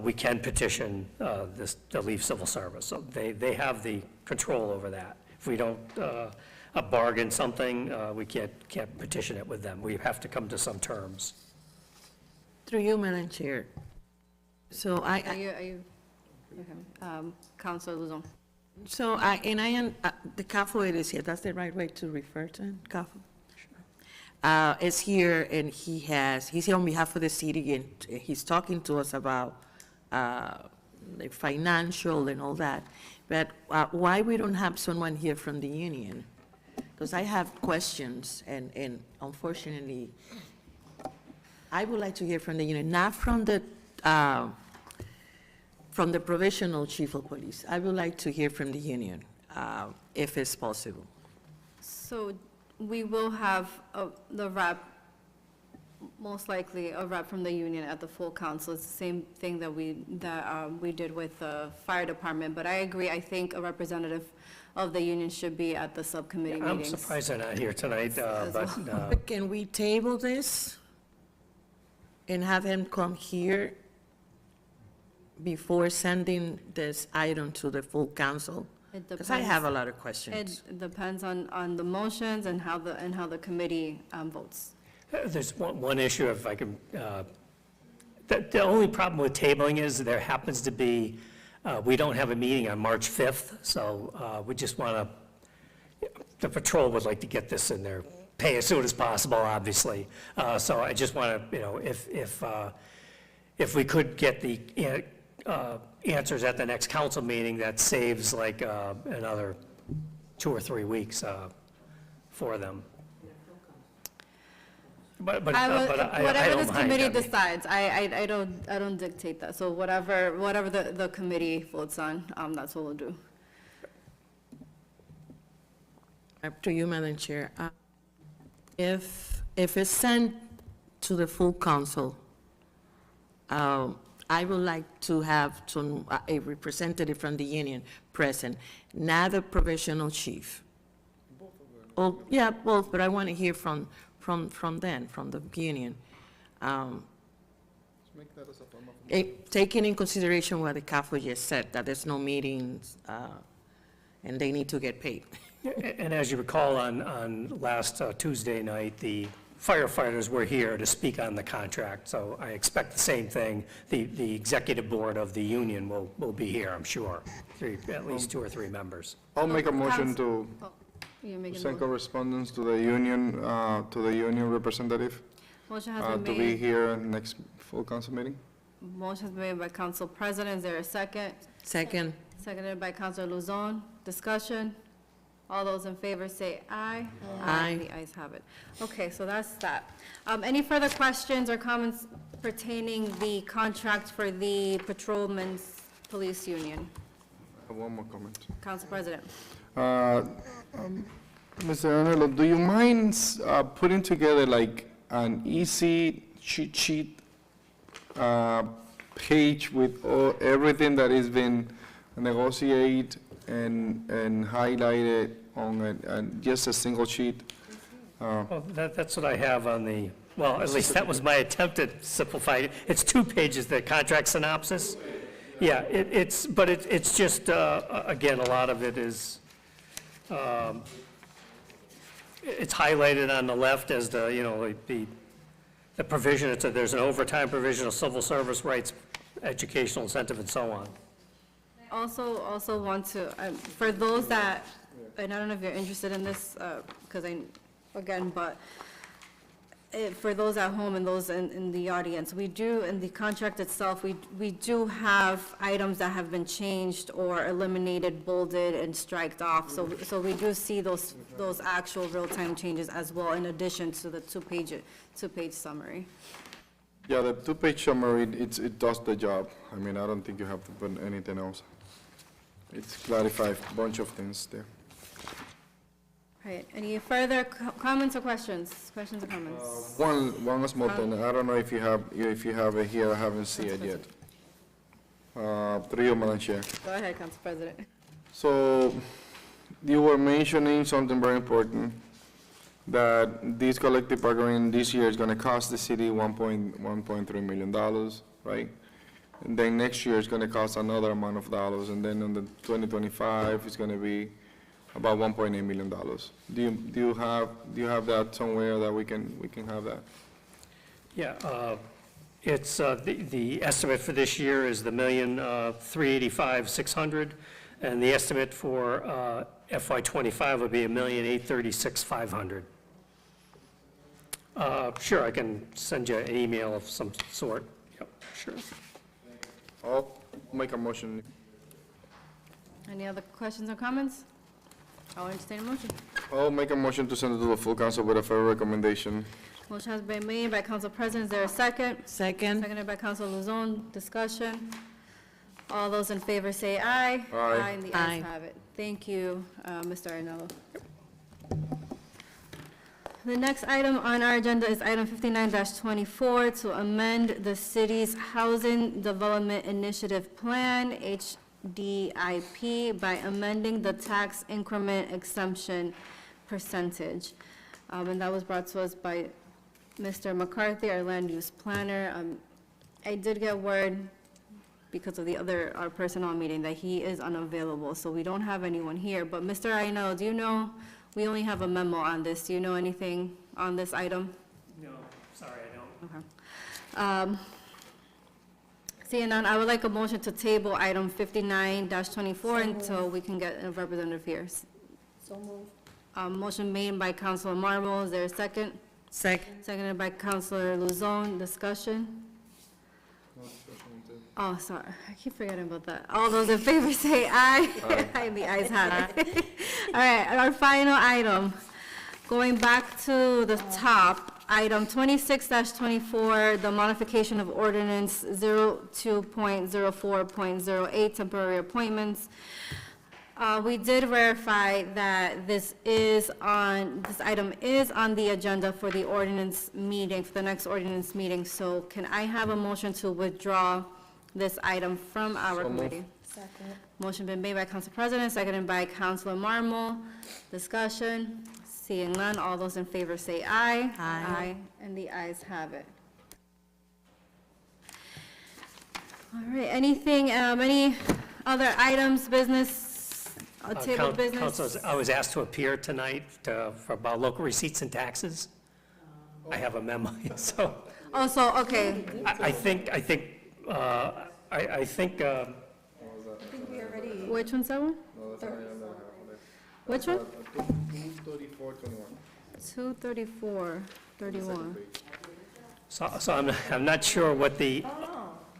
S5: we can petition to leave civil service. So they have the control over that. If we don't bargain something, we can't petition it with them. We have to come to some terms.
S8: Through you, Madam Chair. So
S1: Are you, okay, Councilor Luzon.
S8: So the CAFO is here, that's the right way to refer to him, CAFO? Is here, and he's here on behalf of the city, and he's talking to us about the financial and all that. But why we don't have someone here from the union? Because I have questions, and unfortunately, I would like to hear from the union, not from the provisional chief of police. I would like to hear from the union, if it's possible.
S1: So we will have the rep, most likely a rep from the union at the full council. It's the same thing that we did with the fire department. But I agree, I think a representative of the union should be at the subcommittee meetings.
S5: I'm surprised they're not here tonight,
S8: But can we table this and have him come here before sending this item to the full council?
S1: It
S8: Because I have a lot of questions.
S1: It depends on the motions and how the committee votes.
S5: There's one issue, if I can, The only problem with tabling is there happens to be, we don't have a meeting on March 5th, so we just want to, the patrol would like to get this in their pay as soon as possible, obviously. So I just want to, if we could get the answers at the next council meeting, that saves like another 2 or 3 weeks for them. But I
S1: Whatever
S5: don't
S1: this
S5: mind,
S1: committee
S5: I mean.
S1: decides, I don't dictate that. So whatever the committee votes on, that's what we'll do.
S8: Up to you, Madam Chair. If it's sent to the full council, I would like to have a representative from the union present, not the provisional chief. Oh, yeah, both, but I want to hear from the union. Taking in consideration what the CAFO just said, that there's no meetings, and they need to get paid.
S5: And as you recall, on last Tuesday night, the firefighters were here to speak on the contract, so I expect the same thing. The executive board of the union will be here, I'm sure, at least 2 or 3 members.
S4: I'll make a motion to
S1: You're making
S4: send
S1: a
S4: correspondence to the union representative
S1: motion has been
S4: to be
S1: made.
S4: here next full council meeting.
S1: Motion has been made by Council President. Is there a second?
S8: Second.
S1: Seconded by Councilor Luzon. Discussion? All those in favor say aye.
S8: Aye.
S1: The ayes have it. Okay, so that's that. Any further questions or comments pertaining the contract for the Patrolmen's Police Union?
S4: I have one more comment.
S1: Council President.
S4: Mr. Arnello, do you mind putting together like an easy cheat sheet page with everything that has been negotiated and highlighted on just a single sheet?
S5: Well, that's what I have on the, well, at least that was my attempt at simplifying it. It's 2 pages, the contract synopsis. Yeah, but it's just, again, a lot of it is, it's highlighted on the left as the provision. There's an overtime provision, a civil service rights, educational incentive, and so on.
S1: Also want to, for those that, and I don't know if you're interested in this, because for those at home and those in the audience, we do, in the contract itself, we do have items that have been changed or eliminated, bolded, and striked off. So we do see those actual real-time changes as well, in addition to the two-page summary.
S4: Yeah, the 2-page summary, it does the job. I mean, I don't think you have to put anything else. It's clarified a bunch of things there.
S1: Right, any further comments or questions? Questions or comments?
S4: One small thing, I don't know if you have it here, I haven't seen it yet. Through you, Madam Chair.
S1: Go ahead, Council President.
S4: So, you were mentioning something very important, that this collective bargaining this year is gonna cost the city $1.3 million, right? And then next year it's gonna cost another amount of dollars, and then in the 2025, it's gonna be about $1.8 million. Do you have that somewhere that we can have that?
S5: Yeah, it's, the estimate for this year is the $1,385,600, and the estimate for FY '25 would be $1,836,500. Sure, I can send you an email of some sort. Yep, sure.
S4: I'll make a motion.
S1: Any other questions or comments? I'll entertain a motion.
S4: I'll make a motion to send it to the full council with a fair recommendation.
S1: Motion has been made by Council President. Is there a second?
S8: Second.
S1: Seconded by Council Luzon. Discussion. All those in favor say aye.
S4: Aye.
S1: And the
S8: Aye.
S1: ayes have it. Thank you, Mr. Arnello. The next item on our agenda is item 59-24, to amend the city's Housing Development Initiative Plan, HDIP, by amending the tax increment exemption percentage. And that was brought to us by Mr. McCarthy, our land use planner. I did get word, because of our personnel meeting, that he is unavailable, so we don't have anyone here. But Mr. Arnello, do you know, we only have a memo on this. Do you know anything on this item?
S5: No, sorry, I don't.
S1: Okay. Seeing none, I would like a motion to table item 59-24 until we can get a representative here.
S2: So moved.
S1: Motion made by Councilor Marvel, is there a second?
S8: Second.
S1: Seconded by Councilor Luzon, discussion? Oh, sorry, I keep forgetting about that. All those in favor say aye. Aye. The ayes have it. All right, our final item, going back to the top, item 26-24, the modification of ordinance 02.04.08, temporary appointments. We did verify that this item is on the agenda for the ordinance meeting, for the next ordinance meeting. So can I have a motion to withdraw this item from our committee?
S2: Second.
S1: Motion been made by Council President, seconded by Councilor Marmol. Discussion, seeing none, all those in favor say aye.
S8: Aye.
S1: And the ayes have it. All right, anything, any other items, business, table business?
S5: Councilors, I was asked to appear tonight for about local receipts and taxes. I have a memo, so
S1: Oh, so, okay,
S5: I think,
S1: which one's that one? Which one? 234-31.
S5: so I'm not sure what the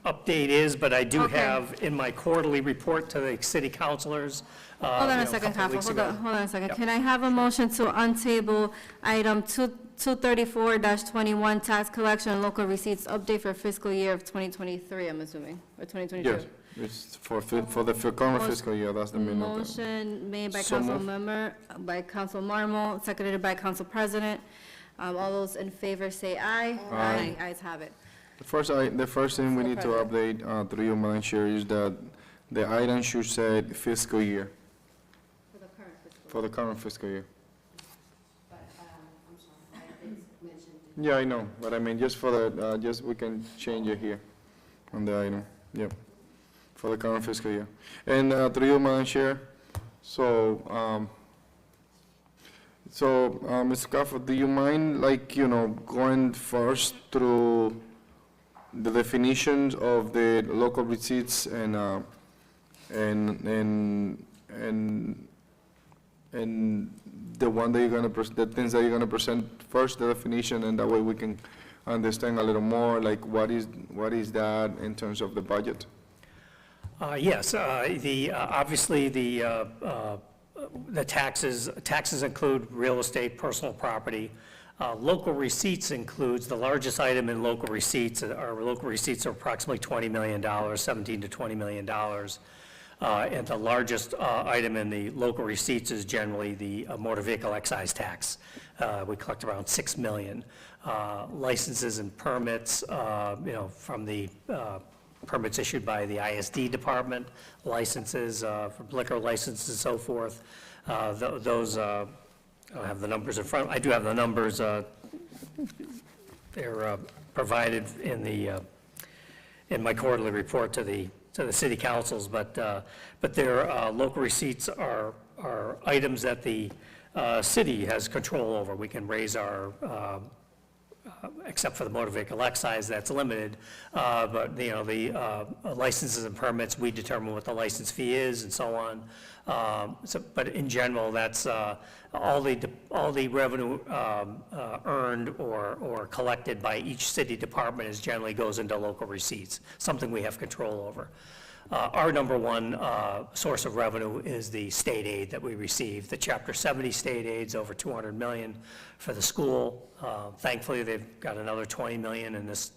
S5: update is, but I do
S1: Okay.
S5: have in my quarterly report to the city councilors.
S1: Hold on a second,
S5: couple
S1: Council,
S5: weeks
S1: hold on a second.
S5: Yep.
S1: Can I have a motion to untable item 234-21, tax collection and local receipts update for fiscal year of 2023, I'm assuming, or 2022?
S4: Yes, it's for the current fiscal year, that's the minute.
S1: Motion made by
S4: So
S1: Council
S4: moved.
S1: Member, by Council Marmol, seconded by Council President. All those in favor say aye.
S8: Aye.
S1: The ayes have it.
S4: The first thing we need to update through you, Madam Chair, is that the item should say fiscal year, for the current fiscal year. Yeah, I know, but I mean, just for the, we can change it here on the item, yep, for the current fiscal year. And through you, Madam Chair, so, Mr. Crawford, do you mind, going first through the definitions of the local receipts and the one that you're gonna, the things that you're gonna present first, the definition, and that way we can understand a little more, like what is that in terms of the budget?
S5: Yes, obviously, the taxes include real estate, personal property. Local receipts includes, the largest item in local receipts, our local receipts are approximately $20 million, $17 to $20 million. And the largest item in the local receipts is generally the motor vehicle excise tax. We collect around $6 million. Licenses and permits, from the permits issued by the ISD department, licenses for liquor licenses and so forth. Those, I don't have the numbers in front. I do have the numbers. They're provided in my quarterly report to the city councils, but their local receipts are items that the city has control over. We can raise our, except for the motor vehicle excise, that's limited, but, the licenses and permits, we determine what the license fee is and so on. But in general, that's all the revenue earned or collected by each city department is generally goes into local receipts, something we have control over. Our number one source of revenue is the state aid that we receive. The Chapter 70 state aid's over $200 million for the school. Thankfully, they've got another $20 million in this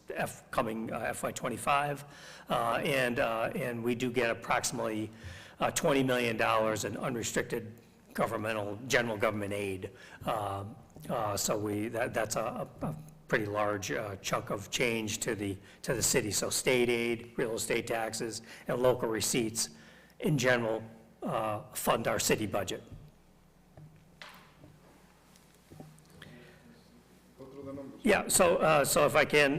S5: coming FY25. And we do get approximately $20 million in unrestricted general government aid. So that's a pretty large chunk of change to the city. So state aid, real estate taxes, and local receipts in general fund our city budget. Yeah, so if I can,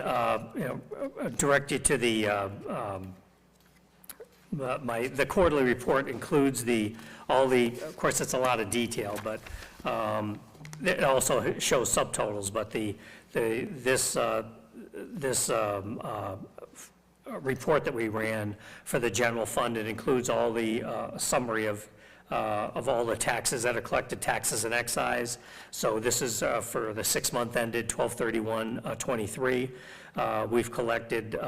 S5: direct you to the quarterly report includes of course, it's a lot of detail, but it also shows subtotals, but this report that we ran for the general fund. It includes all the summary of all the taxes that are collected, taxes and excise. So this is for the 6-month ended 12/31/23. We've collected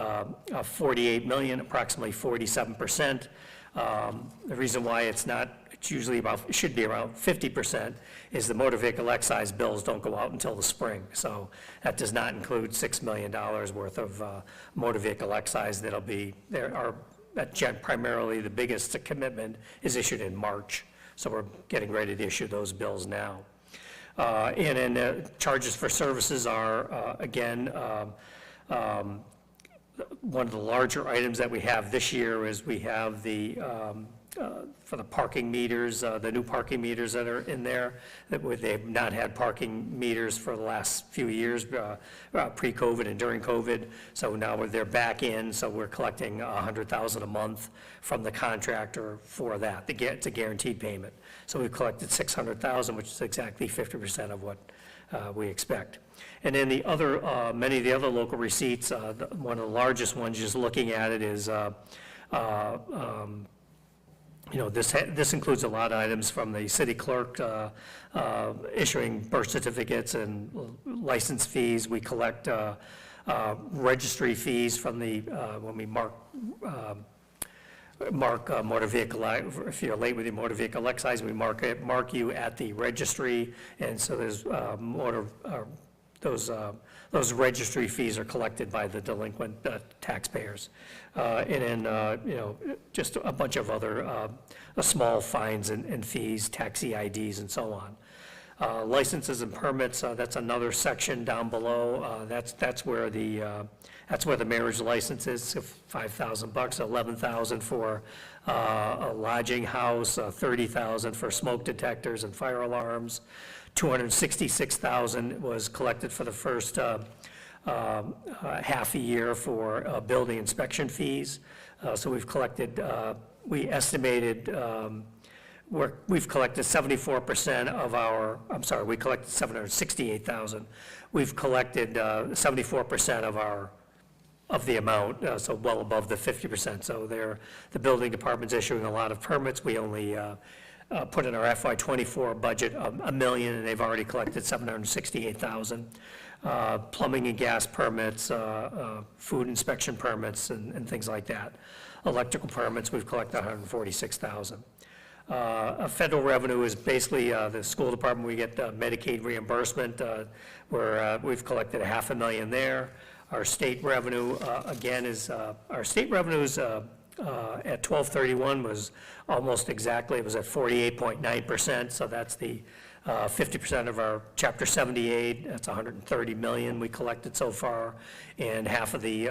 S5: 48 million, approximately 47%. The reason why it's usually it should be around 50%, is the motor vehicle excise bills don't go out until the spring. So that does not include $6 million worth of motor vehicle excise that'll be, primarily the biggest commitment is issued in March. So we're getting ready to issue those bills now. And then charges for services are, again, one of the larger items that we have this year is we have the, for the parking meters, the new parking meters that are in there, they've not had parking meters for the last few years, pre-COVID and during COVID. So now they're back in, so we're collecting $100,000 a month from the contractor for that. It's a guaranteed payment. So we've collected $600,000, which is exactly 50% of what we expect. And then the other, many of the other local receipts, one of the largest ones, just looking at it, is this includes a lot of items from the city clerk issuing birth certificates and license fees. We collect registry fees from the, when we mark motor vehicle, if you're late with your motor vehicle excise, we mark you at the registry, and so there's those registry fees are collected by the delinquent taxpayers. And then, just a bunch of other small fines and fees, tax EIDs and so on. Licenses and permits, that's another section down below. That's where the marriage license is, $5,000, $11,000 for a lodging house, $30,000 for smoke detectors and fire alarms. $266,000 was collected for the first half a year for building inspection fees. So we've collected, we estimated, we've collected 74% of our, we collected $768,000. We've collected 74% of the amount, so well above the 50%. So the building department's issuing a lot of permits. We only put in our FY24 budget $1 million, and they've already collected $768,000. Plumbing and gas permits, food inspection permits, and things like that. Electrical permits, we've collected $146,000. Federal revenue is basically the school department. We get Medicaid reimbursement, where we've collected $500,000 there. Our state revenue, again, is our state revenues at 12/31 was almost exactly, it was at 48.9%, so that's the 50% of our Chapter 78, that's $130 million we collected so far, and half of the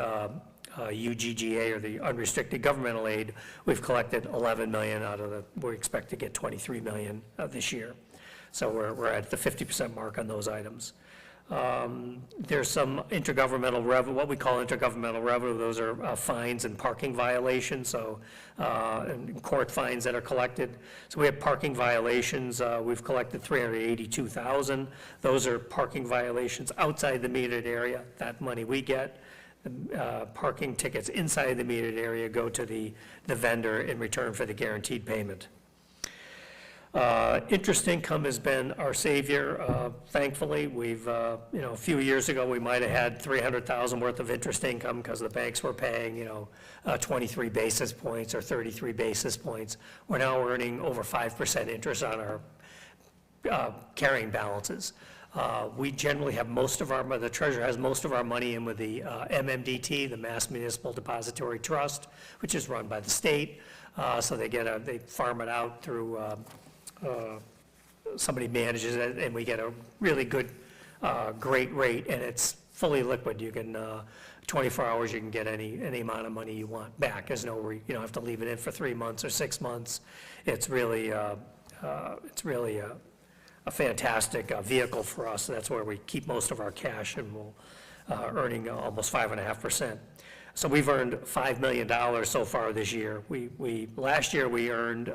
S5: UGGA, or the unrestricted governmental aid, we've collected $11 million out of we expect to get $23 million this year. So we're at the 50% mark on those items. There's some intergovernmental revenue, what we call intergovernmental revenue. Those are fines and parking violations, so and court fines that are collected. So we have parking violations. We've collected $382,000. Those are parking violations outside the metered area. That money we get. Parking tickets inside the metered area go to the vendor in return for the guaranteed payment. Interest income has been our savior, thankfully. We've, a few years ago, we might have had $300,000 worth of interest income because the banks were paying, 23 basis points or 33 basis points. We're now earning over 5% interest on our carrying balances. We generally have the treasurer has most of our money in with the MMDT, the Mass Municipal Depository Trust, which is run by the state. So they farm it out through, somebody manages it, and we get a really good, great rate, and it's fully liquid. You can, 24 hours, you can get any amount of money you want back. There's you don't have to leave it in for 3 months or 6 months. It's really a fantastic vehicle for us. That's where we keep most of our cash, and we're earning almost 5.5%. So we've earned $5 million so far this year. Last year we earned,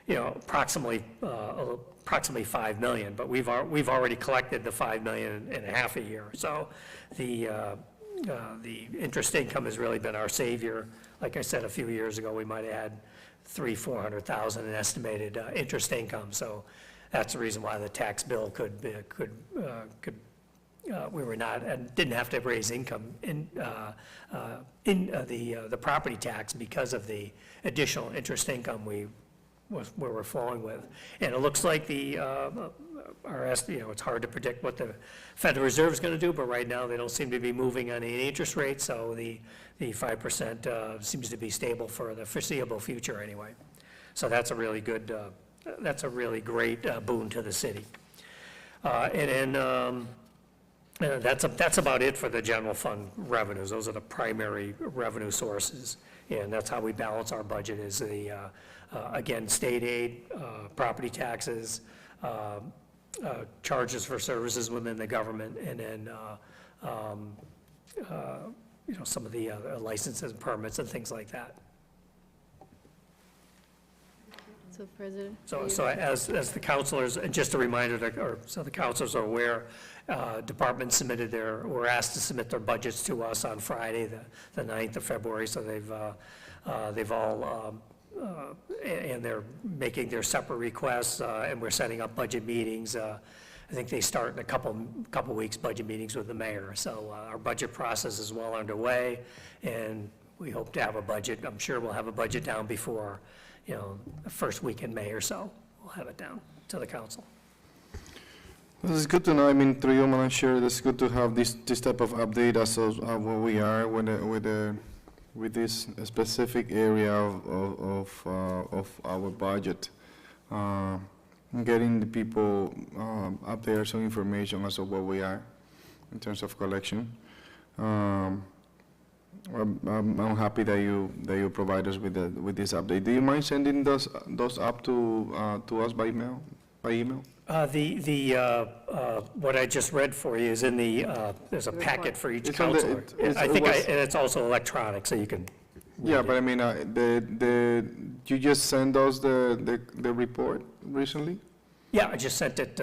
S5: approximately $5 million, but we've already collected the $5.5 million a year. So the the interest income has really been our savior. Like I said, a few years ago, we might have had $300,000-400,000 in estimated interest income. So that's the reason why the tax bill we were not, and didn't have to raise income in the property tax because of the additional interest income we were flowing with. And it looks like it's hard to predict what the Federal Reserve is going to do, but right now they don't seem to be moving on any interest rate, so the 5% seems to be stable for the foreseeable future anyway. So that's a really good, that's a really great boon to the city. And then that's about it for the general fund revenues. Those are the primary revenue sources, and that's how we balance our budget is again, state aid, property taxes, charges for services within the government, and then, some of the licenses and permits and things like that.
S1: So, President?
S5: So as the counselors, and just a reminder, so the counselors are aware, departments were asked to submit their budgets to us on Friday, the 9th of February, so they've all, and they're making their separate requests, and we're setting up budget meetings. I think they start in a couple weeks, budget meetings with the mayor. So our budget process is well underway, and we hope to have a budget. I'm sure we'll have a budget down before, the first week in May or so. We'll have it down to the council.
S4: Well, it's good to know. I mean, through you, Madam Chair, it's good to have this type of update as of where we are with this specific area of our budget. Getting the people up there some information as of where we are in terms of collection. I'm happy that you provide us with this update. Do you mind sending those up to us by email?
S5: What I just read for you is in there's a packet for each
S4: It's on the-
S5: counselor. And it's also electronic, so you can.
S4: Yeah, but I mean, you just sent us the report recently?
S5: Yeah, I just sent it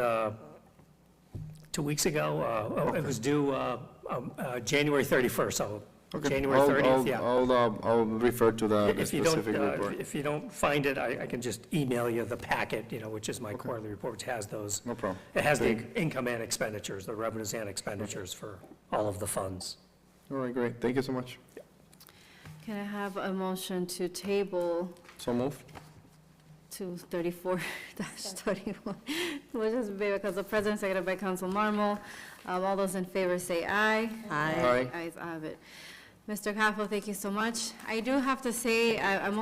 S5: 2 weeks ago. It was due January 31st, so
S4: Okay.
S5: January 30th, yeah.
S4: I'll refer to that
S5: If you
S4: specific
S5: don't,
S4: report.
S5: if you don't find it, I can just email you the packet, which is my quarterly report, which has those.
S4: No problem.
S5: It has the income and expenditures, the revenues and expenditures for all of the funds.
S4: All right, great. Thank you so much.
S1: Can I have a motion to table
S4: So moved.
S1: to 34-21? Motion is made by Council President, seconded by Council Marmol. All those in favor say aye.
S4: Aye.
S1: Ayes have it. Mr. Capo, thank you so much. I do have to say, I'm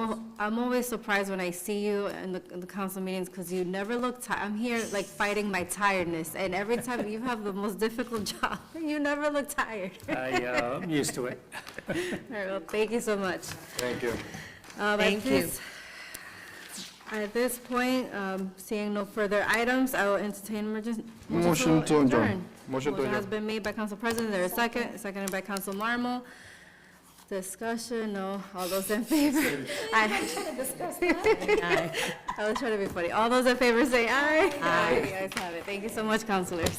S1: always surprised when I see you in the council meetings, because you never look tired. I'm here like fighting my tiredness, and every time you have the most difficult job, you never look tired.
S5: I'm used to it.
S1: All right, well, thank you so much.
S4: Thank you.
S8: Thank you.
S1: At this point, seeing no further items, I will entertain
S4: Motion to adjourn.
S1: Motion has been made by Council President. There is seconded by Council Marmol. Discussion, no. All those in favor? I was trying to be funny. All those in favor say aye. Aye. Ayes have it. Thank you so much, councilors.